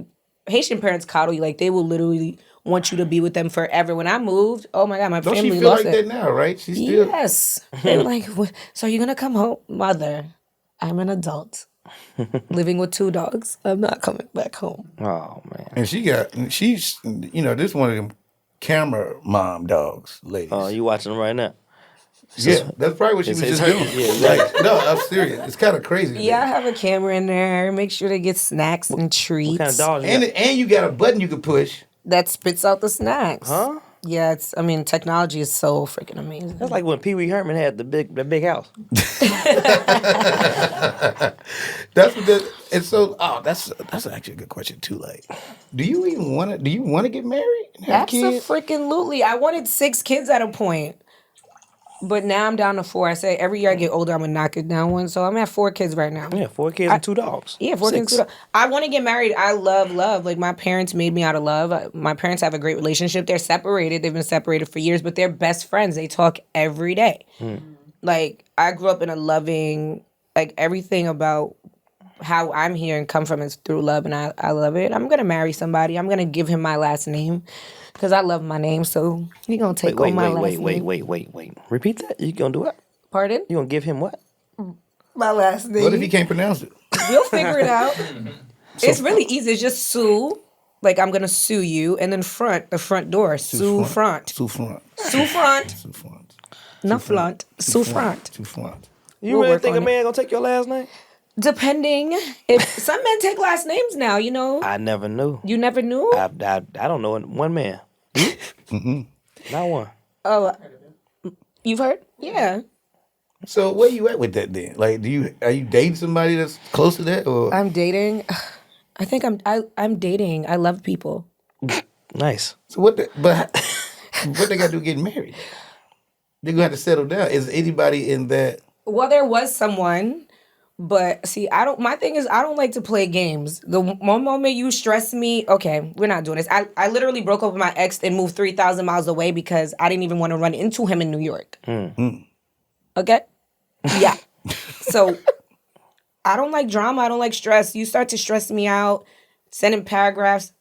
Haitian parents coddle you. Like, they will literally want you to be with them forever. When I moved, oh my God, my Don't family she feel lost like it. that now, right? She's still. Yes. They were like, so you're going to come home? Mother, I'm an adult. Living with 2 dogs. I'm not coming back home. Oh, man. And she's, this one of them camera mom dogs, ladies. Oh, you watching them right now? Yeah, that's probably what she was it's just her- doing. yeah, Like, no, I'm serious. It's kind of crazy. to me. Yeah, I have a camera in there. Make sure they get snacks and treats. What kind of dogs you got? And you got a button you can push. That spits out the snacks. Huh? Yeah, technology is so freaking amazing. That's like when Pee Wee Herman had the big house. That's what that. And so, that's actually a good question too. Like, do you want to get married and have kids? Absolutely. I wanted 6 kids at a point. But now I'm down to 4. I say every year I get older, I'm going to knock it down one. So I'm at 4 kids right now. Yeah, 4 kids and 2 dogs. Yeah, 4 kids. 6. I want to get married. I love love. Like, my parents made me out of love. My parents have a great relationship. They're separated. They've been separated for years, but they're best friends. They talk every day. Like, I grew up in a loving, like, everything about how I'm here and come from is through love, and I love it. I'm gonna marry somebody. I'm gonna give him my last name because I love my name. So he gonna take on my last name. Wait. Repeat that. You gonna do what? Pardon? You gonna give him what? My last name. What if he can't pronounce it? We'll figure it out. It's really easy. It's just Sue. Like, I'm gonna sue you, and then the front door. Souffrant. Souffrant. Souffrant. Souffrant. Not flaunt. Souffrant. Souffrant. You really think a man gonna take your last name? Depending. If some men take last names now, you know. I never knew. You never knew? I don't know one man. Not one. Oh, you've heard? Yeah. So where you at with that then? Like, are you dating somebody that's close to that, or I'm dating. I think I'm dating. I love people. Nice. so what? But what they got to do getting married? They're gonna have to settle down. Is anybody in that? Well, there was someone, but see, my thing is I don't like to play games. The one moment you stress me, okay, we're not doing this. I literally broke up with my ex and moved 3,000 miles away because I didn't even want to run into him in New York. Okay? Yeah. So I don't like drama. I don't like stress. You start to stress me out, sending paragraphs.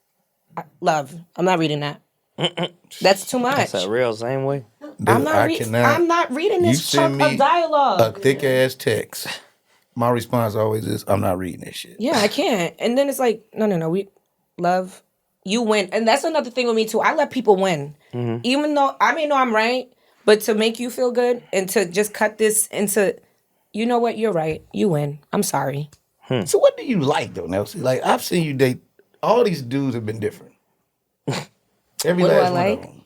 Love. I'm not reading that. That's too much. That's a real same way. I'm not reading this chunk of dialogue. A thick ass text. My response always is, I'm not reading this shit. Yeah, I can't. And then it's like, no. Love, you win. And that's another thing with me too. I let people win. Even though I may know I'm right, but to make you feel good and to just cut this into, you know what, you're right. You win. I'm sorry. So what do you like though, Nelcie? Like, I've seen you date, all these dudes have been different. Every What do last I one like? of them.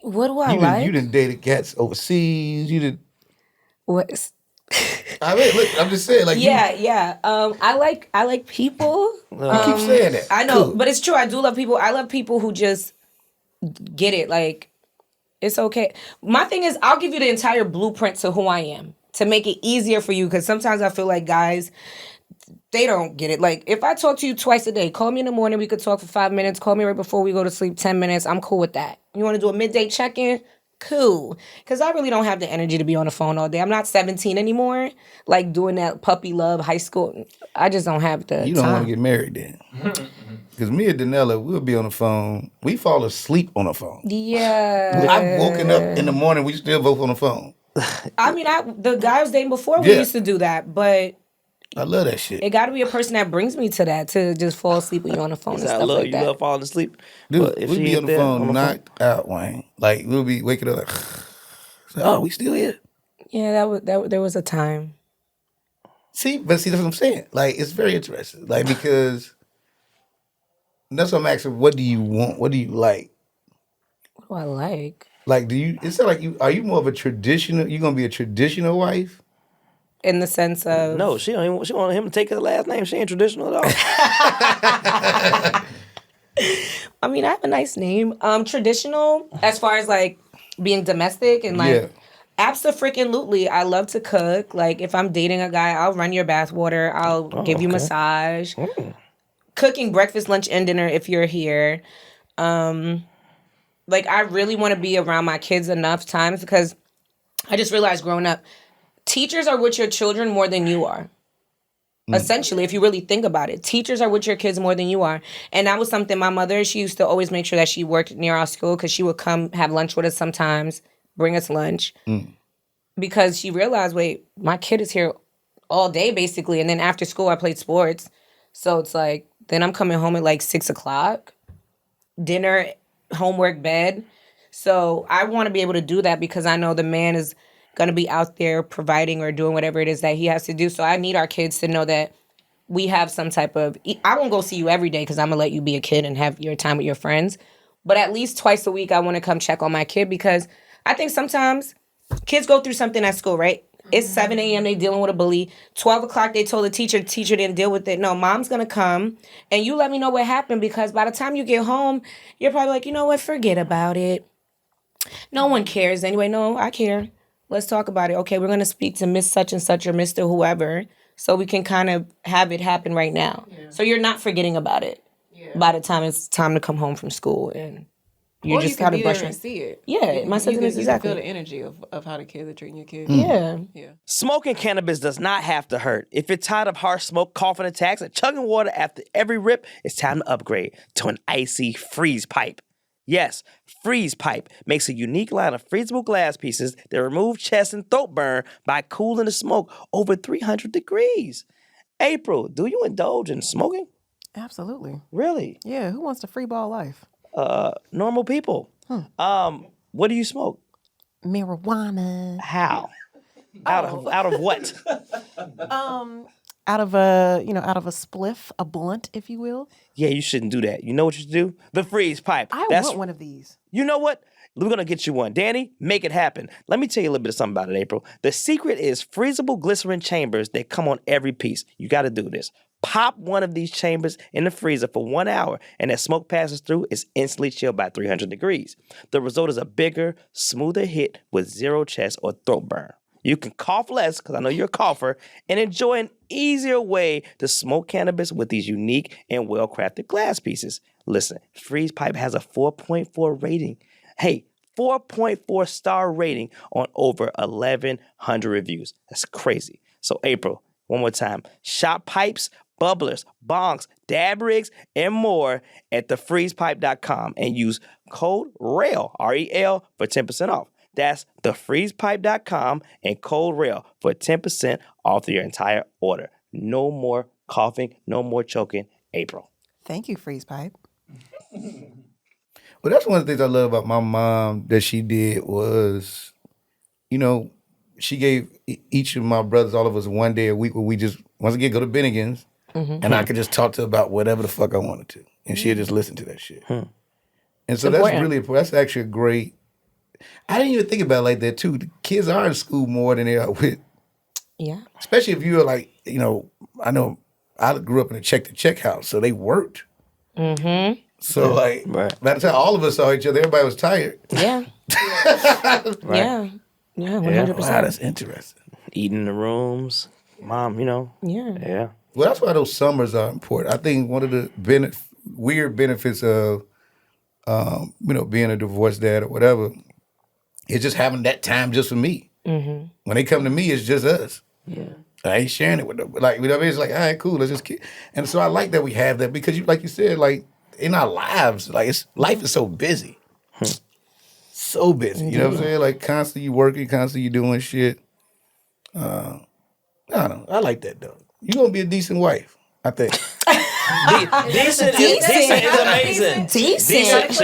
What do I like? You done dated cats overseas. You did. What? I mean, look, I'm just saying, like, Yeah. I like people. you keep saying that. I know, Cool. but it's true. I do love people. I love people who just get it. Like, it's okay. My thing is, I'll give you the entire blueprint to who I am to make it easier for you. Because sometimes I feel like guys, they don't get it. Like, if I talk to you twice a day, call me in the morning, we could talk for 5 minutes. Call me right before we go to sleep, 10 minutes. I'm cool with that. You want to do a midday check-in? Cool. Because I really don't have the energy to be on the phone all day. I'm not 17 anymore. Like, doing that puppy love, high school. I just don't have the You don't time. want to get married then. Because me and Danella, we'll be on the phone. We fall asleep on the phone. Yeah. I've woken up in the morning, we still both on the phone. I mean, the guy I was dating before, we Yeah. used to do that. But I love that shit. it got to be a person that brings me to that, to just fall asleep when you're on the phone and I stuff love like you. that. Love falling asleep. Dude, But if we'll she be ain't on the there, phone knocked out, Wayne. Like, we'll be waking up like, oh, we still here? Yeah, there was a time. See, that's what I'm saying. Like, it's very interesting. Like, because that's what I'm asking, what do you want? What do you like? What do I like? Like, it's not like are you more of a traditional, you going to be a traditional wife? In the sense of... No, she wanted him to take her last name. She ain't traditional at all. I mean, I have a nice name. Traditional, as far as like being domestic and like... Yeah. Abso-freaking-lutely. I love to cook. Like, if I'm dating a guy, I'll run your bath water. I'll give you massage. Cooking breakfast, lunch, and dinner if you're here. Like, I really want to be around my kids enough times because I just realized growing up, teachers are with your children more than you are. Essentially, if you really think about it, teachers are with your kids more than you are. And that was something my mother, she used to always make sure that she worked near our school because she would come have lunch with us sometimes, bring us lunch. Because she realized, wait, my kid is here all day basically. And then after school, I played sports. So it's like, then I'm coming home at like 6 o'clock, dinner, homework, bed. So I want to be able to do that because I know the man is going to be out there providing or doing whatever it is that he has to do. So I need our kids to know that we have some type of... I won't go see you every day because I'm going to let you be a kid and have your time with your friends. But at least twice a week, I want to come check on my kid because I think sometimes kids go through something at school, right? It's 7 a.m. They dealing with a bully. 12 o'clock, they told the teacher didn't deal with it. No, mom's going to come and you let me know what happened because by the time you get home, you're probably like, you know what? Forget about it. No one cares anyway. No, I care. Let's talk about it. Okay, we're going to speak to Miss such and such or Mr. whoever so we can kind of have it happen right now. Yeah. So you're not forgetting about it by the time it's time to come home from school. And You or just you can gotta be brush there it. and see it. Yeah, my second is You exactly. can feel the energy of how the kids are treating your kids. Yeah. Yeah. Smoking cannabis does not have to hurt. If you're tired of harsh smoke, coughing attacks, and chugging water after every rip, it's time to upgrade to an icy freeze pipe. Yes, Freeze Pipe makes a unique line of freezable glass pieces that remove chest and throat burn by cooling the smoke over 300 degrees. April, do you indulge in smoking? Absolutely. Really? Yeah, who wants to free ball life? Normal people. What do you smoke? Marijuana. How? Out of what? Out of a spliff, a blunt, if you will. Yeah, you shouldn't do that. You know what you should do? The freeze pipe. I want one of these. You know what? We're going to get you one. Danny, make it happen. Let me tell you a little bit of something about it, April. The secret is freezable glycerin chambers that come on every piece. You got to do this. Pop one of these chambers in the freezer for 1 hour, and as smoke passes through, it's instantly chilled by 300 degrees. The result is a bigger, smoother hit with zero chest or throat burn. You can cough less, because I know you're a cougher, and enjoy an easier way to smoke cannabis with these unique and well-crafted glass pieces. Listen, Freeze Pipe has a 4.4 rating. Hey, 4.4 star rating on over 1,100 reviews. That's crazy. So, April, one more time. Shop pipes, bubblers, bongs, dab rigs, and more at thefreezepipe.com and use code REL, R-E-L, for 10% off. That's thefreezepipe.com and code REL for 10% off your entire order. No more coughing, no more choking. April. Thank you, Freeze Pipe. Well, that's one of the things I love about my mom that she did was, she gave each of my brothers, all of us, one day a week where we just, once again, go to Bennigan's and I could just talk to her about whatever the fuck I wanted to. And she'd just listen to that shit. And so that's really important. That's actually a great, I didn't even think about it like that too. The kids are in school more than they are with. Yeah. Especially if you're like, I know I grew up in a check-to-check house, so they worked. Mm-hmm. So by the time all of us saw each other, everybody was tired. Yeah. Yeah. Yeah, 100%. Wow, that's interesting. Eating in the rooms. Mom, Yeah. Yeah. Well, that's why those summers are important. I think one of the weird benefits of, being a divorced dad or whatever, is just having that time just for me. Mm-hmm. When they come to me, it's just us. Yeah. I ain't sharing it with them. Like, it's like, all right, cool, let's just keep. And so I like that we have that because, like you said, like, in our lives, like, life is so busy. So busy. You know what I'm saying? Like, constantly you working, constantly you doing shit. I don't know. I like that, though. You're going to be a decent wife, I think. Decent is amazing. Decent.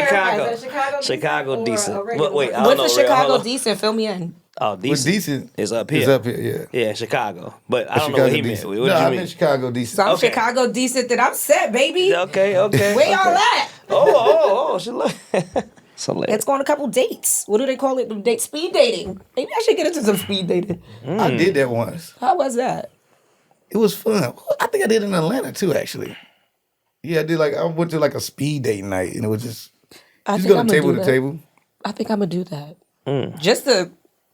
Chicago decent. Wait, I don't What's know. the Chicago decent? Fill me in. Oh, decent is up here. It's up here, yeah. Yeah, Chicago. But I don't know what he meant. What do you I mean? meant Chicago decent. So I'm Chicago decent that I'm set, baby. Okay. Where y'all at? Oh, she look. So Let's go on a couple dates. What do they call it? Speed dating. Maybe I should get into some speed dating. I did that once. How was that? It was fun. I think I did it in Atlanta too, actually. Yeah, I went to like a speed date night, and it was just go to table to table. I think I'm gonna do that.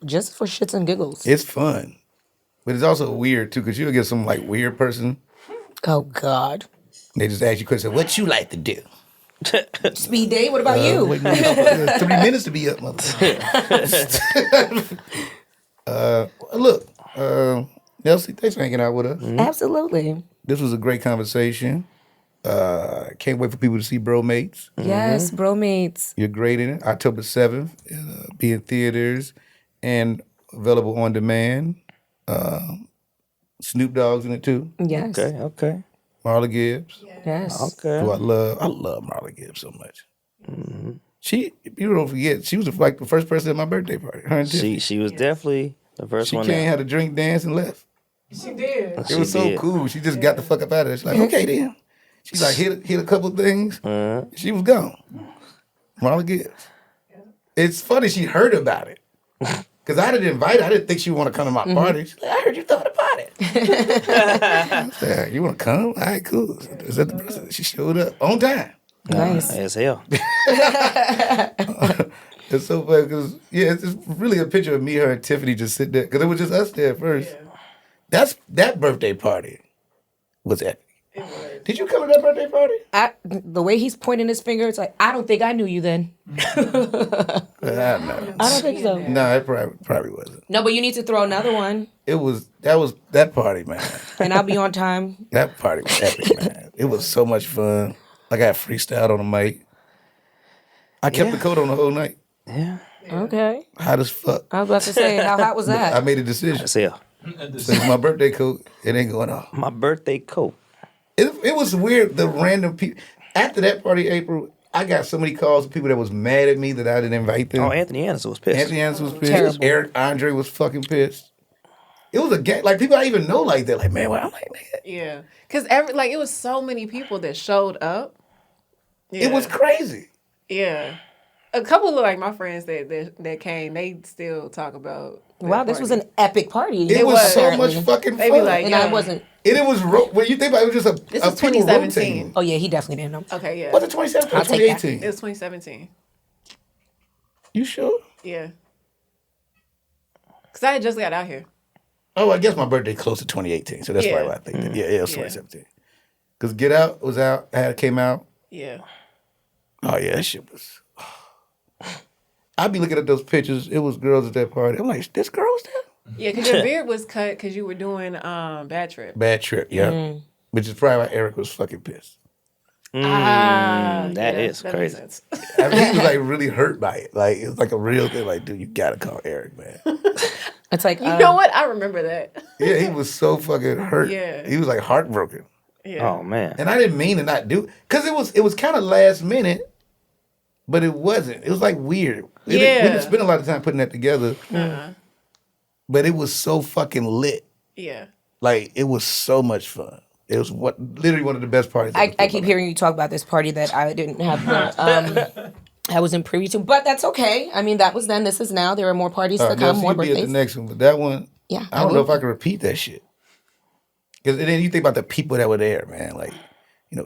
Just for shits and giggles. It's fun, but it's also weird too, because you'll get some like weird person. Oh God. They just ask you questions. What you like to do? Speed date. What about you? 3 minutes to be up, motherfucker. Look, Nelcie, thanks for hanging out with us. Absolutely. This was a great conversation. Can't wait for people to see Bromates. Yes, Bromates. You're great in it. October 7th, be in theaters and available on demand. Snoop Dogg's in it too. Yes. Okay. Marla Gibbs. Yes. Okay. Who I love Marla Gibbs so much. Mm-hmm. You don't forget, she was like the first person at my birthday party. Her and Tiffany. She was definitely the first one. She came, had a drink, dance, and left. She did. It was so cool. She just got the fuck up out of there. She's like, okay then. She's like, hit a couple of things. She was gone. Marla Gibbs. It's funny she heard about it. Because I didn't invite her. I didn't think she would want to come to my party. She's like, I heard you thought about it. I said, you want to come? All right, cool. Is that the person? She showed up on time. Nice. As hell. It's so funny because, it's really a picture of me, her, and Tiffany just sitting there. Because it was just us there at first. Yeah. That birthday party was epic. It was. Did you come to that birthday party? The way he's pointing his finger, it's like, I don't think I knew you then. No. I don't think so. No, it probably wasn't. No, but you need to throw another one. That was that party, man. And I'll be on time. That party was epic, man. It was so much fun. I got freestyled on the mic. I kept the coat on the whole night. Yeah. Okay. Hot as fuck. I was about to say, how hot was that? I made a decision. That's it. Since my birthday coat, it ain't going off. My birthday coat. It was weird, the random people. After that party, April, I got so many calls of people that was mad at me that I didn't invite them. Oh, Anthony Anderson was pissed. Anthony Anderson was pissed. Terrible. Eric Andre was fucking pissed. It was a gang. Like, people I even know like that. Like, man, what? I'm like, nigga. Yeah. Because it was so many people that showed up. Yeah. It was crazy. Yeah. A couple of like my friends that came, they still talk about. Wow, this was an epic party. It was so much fucking They fun. be like, And yeah. I wasn't. And it was, when you think about it, it was just This a is people 2017. rotating. Oh, yeah, he definitely didn't know. Okay, yeah. Was it 2017 or I'll take that. 2018? It was 2017. You sure? Yeah. Because I had just got out here. Oh, I guess my birthday close to 2018, so that's Yeah. probably why I think that. Yeah, it was Yeah. 2017. Because Get Out was out, came out. Yeah. Oh, yeah, that shit was... I'd be looking at those pictures. It was girls at that party. I'm like, this girl was there? Yeah, because your beard was cut because you were doing Bad Trip. Bad Trip, yeah. Which is probably why Eric was fucking pissed. That is that crazy. makes sense. I mean, he was like really hurt by it. Like, it's like a real thing. Like, dude, you gotta call Eric, man. It's like, You know what? I remember that. Yeah, he was so fucking hurt. Yeah. He was like heartbroken. Yeah. Oh man. And I didn't mean to not do, because it was kind of last minute, but it wasn't. It was like weird. We didn't spend a lot of time putting that together. But it was so fucking lit. Yeah. Like, it was so much fun. It was literally one of the best parties. I keep hearing you talk about this party that I didn't have I wasn't privy to, but that's okay. I mean, that was then. This is now. There are more parties to come, more You'll be at birthdays. the next one, but that one, Yeah, I don't know if I can repeat that shit. Because then you think about the people that were there, man. Like,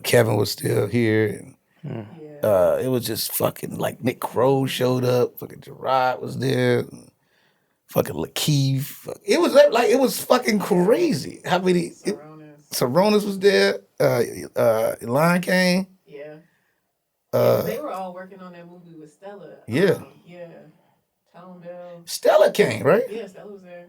Kevin was still here, and it was just fucking like Nick Crow showed up. Fucking Gerard was there. And fucking Lakeith. It was like it was fucking crazy. How many? Saronis was there. Lion King. Yeah. They were all working on that movie with Stella. Yeah. Yeah. Tone Bell. Stella came, right? Yeah, Stella was there.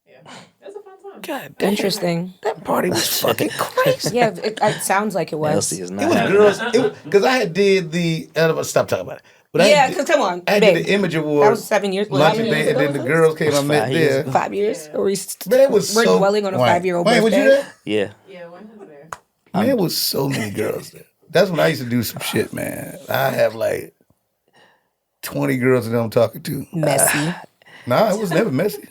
Yeah. That's a fun time. God damn. Interesting. That party was fucking crazy. Yeah, it sounds like it was. Nelcie is not It was having girls. Because I had did the. Stop talking about it. But Yeah, because come on, I babe. did the Image Award. That was 7 years. Lunch how and many day, years and ago then the was girls came. I met 5 years there. ago. 5 years? Or Man, it was we're so. dwelling on a Wayne. 5-year-old Wayne, birthday. was you there? Yeah. Yeah, when was there? Man, it was so many girls there. That's when I used to do some shit, man. I have like 20 girls that I'm talking to. Messy. Nah, it was never messy.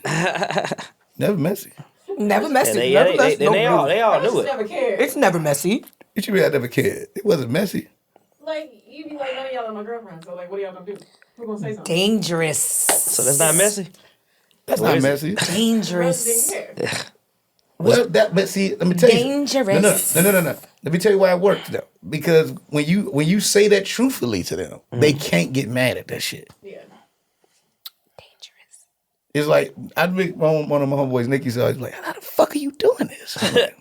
Never messy. Never messy. They Never messy. all knew it. Never cared. It's never messy. What you mean I never cared? It wasn't messy. Like, you be like, none of y'all are my girlfriend. So, like, what are y'all gonna do? Who's gonna say something? Dangerous. So that's not messy. That's not messy. Dangerous. Didn't care. Well, but see, let me tell you. Dangerous. No. Let me tell you why it works though. Because when you say that truthfully to them, they can't get mad at that shit. Yeah. Dangerous. It's like I'd be one of my homeboys, Nicky's always like, "How the fuck are you doing this?" I'm like,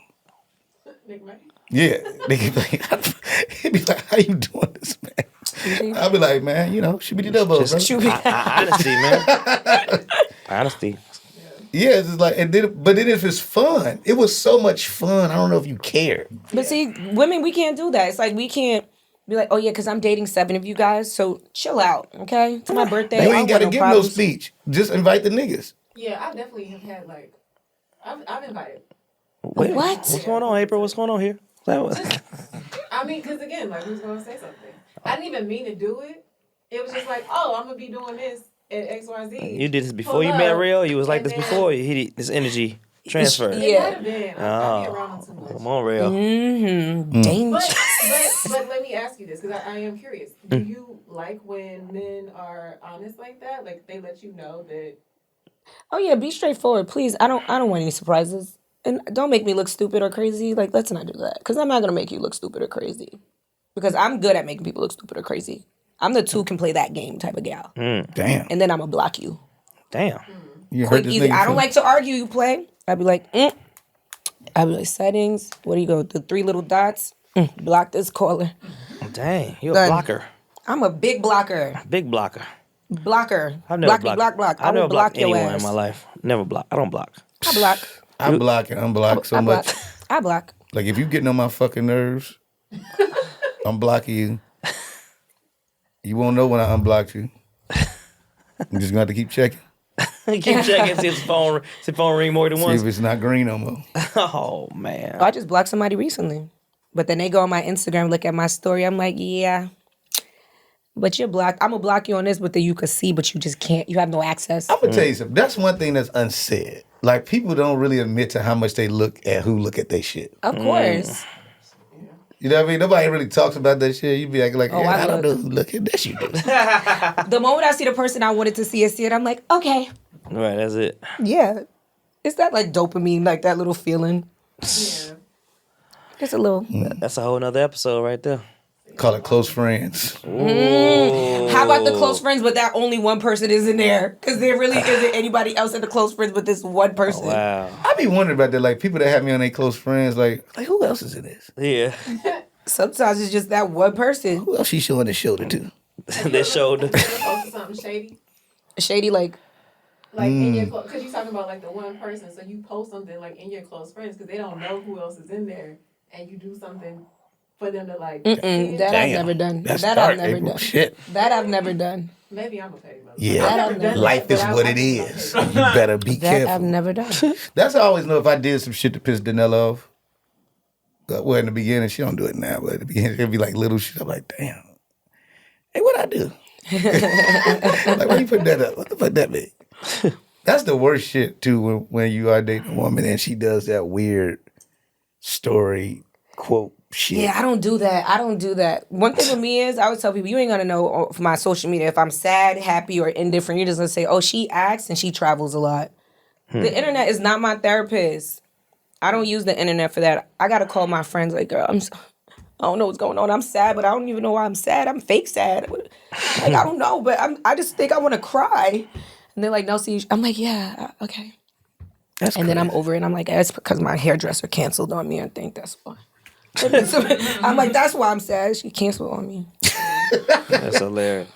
Nick May? yeah, he'd be like, "How you doing this, man?" I'd be like, "Man, she be the double, bro." Honesty, man. Honesty. Yeah, it's just like, but then if it's fun, it was so much fun. I don't know if you care. But see, women, we can't do that. It's like we can't be like, oh yeah, because I'm dating 7 of you guys, so chill out, okay? It's my birthday. You I ain't don't got to want give problems. no speech. Just invite the niggas. Yeah, I definitely have had, like, I've invited. Wait, What? What's going on, April? What's going on here? I mean, because again, like, who's gonna say something? I didn't even mean to do it. It was just like, oh, I'm gonna be doing this at XYZ. You did this before you met Rel? You was like this before? This energy transfer. It Yeah. might have been. I be around them too much. Come on, Rel. Mm-hmm. Dangerous. But let me ask you this, because I am curious. Do you like when men are honest like that? Like, they let you know that... Oh yeah, be straightforward, please. I don't want any surprises, and don't make me look stupid or crazy. Like, let's not do that, because I'm not gonna make you look stupid or crazy, because I'm good at making people look stupid or crazy. I'm the two can play that game type of gal, Damn. and then I'm gonna block you. Damn. You Quick, heard this easy. nigga. I don't like to argue. You play. I'd be like, I be like, settings. What do you go? The 3 little dots. Block this caller. Dang, you're a Done. blocker. I'm a big blocker. Big blocker. Blocker. I've never Blocky, blocked. block. I've never will block blocked your anyone ass. in my life. Never block. I don't block. I block. I block and unblock so I block. much. I block. Like if you getting on my fucking nerves, I'm blocking you. You won't know when I unblocked you. I'm just gonna have to keep checking. Keep checking, see if the phone ring more than See once. if it's not green no more. Oh man. I just blocked somebody recently. But then they go on my Instagram, look at my story. I'm like, yeah. But you're blocked. I'm going to block you on this, but then you could see, but you just can't. You have no access. I'm gonna tell you something. That's one thing that's unsaid. Like people don't really admit to how much they look at their shit. Of course. You know what I mean? Nobody really talks about that shit. You be acting like, Oh, yeah, I I don't look. know who look at that. You do. The moment I see the person I wanted to see it, I'm like, okay. Right, that's it. Yeah. It's that like dopamine, like that little feeling. Yeah. Just a little. That's a whole nother episode right there. Call it close friends. How about the close friends, but that only one person is in there? Because there really isn't anybody else in the close friends but this one person. Wow. I be wondering about that. Like people that have me on their close friends, like who else is in this? Yeah. Sometimes it's just that one person. Who else she showing the shoulder to? They showed. Post something shady. Shady, like, Like in your because you're talking about like the one person, so you post something like in your close friends because they don't know who else is in there, and you do something for them to like. See it. that I've Damn. never done. That's That dark, I've never April. done. Shit. That I've never done. Maybe I'm a petty mother. Yeah. That I've never Life but is I- what I it think I'm is. petty. You better be That careful. I've never done. That's how I always know if I did some shit to piss Danella off. Well, in the beginning, she don't do it now, but at the beginning, it'd be like little shit. I'm like, damn. Hey, what'd I do? Like, why you put that up? What the fuck that mean? That's the worst shit, too, when you are dating a woman and she does that weird story quote shit. Yeah, I don't do that. One thing with me is I always tell people, you ain't gonna know from my social media if I'm sad, happy, or indifferent. You're just gonna say, oh, she acts and she travels a lot. The internet is not my therapist. I don't use the internet for that. I gotta call my friends like, girl, I don't know what's going on. I'm sad, but I don't even know why I'm sad. I'm fake sad. Like, I don't know, but I just think I want to cry. And they're like, Nelcie, I'm like, yeah, okay. That's And then I'm crazy. over it. I'm like, it's because my hairdresser canceled on me. I think that's why. I'm like, that's why I'm sad. She canceled on me. That's hilarious.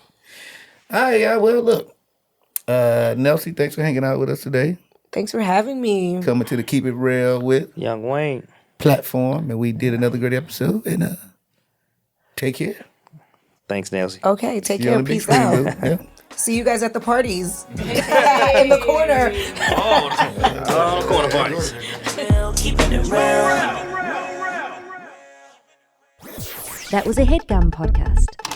All right, yeah, well, look. Nelcie, thanks for hanging out with us today. Thanks for having me. Coming to the Keep It Rel with Young Wayne. platform, and we did another great episode. And take care. Thanks, Nelcie. Okay, take See you care. on the big Peace screen, out. boo. Yeah. See you guys at the parties. In the corner. Oh, corner parties. Keeping it real. That was a Headgum podcast.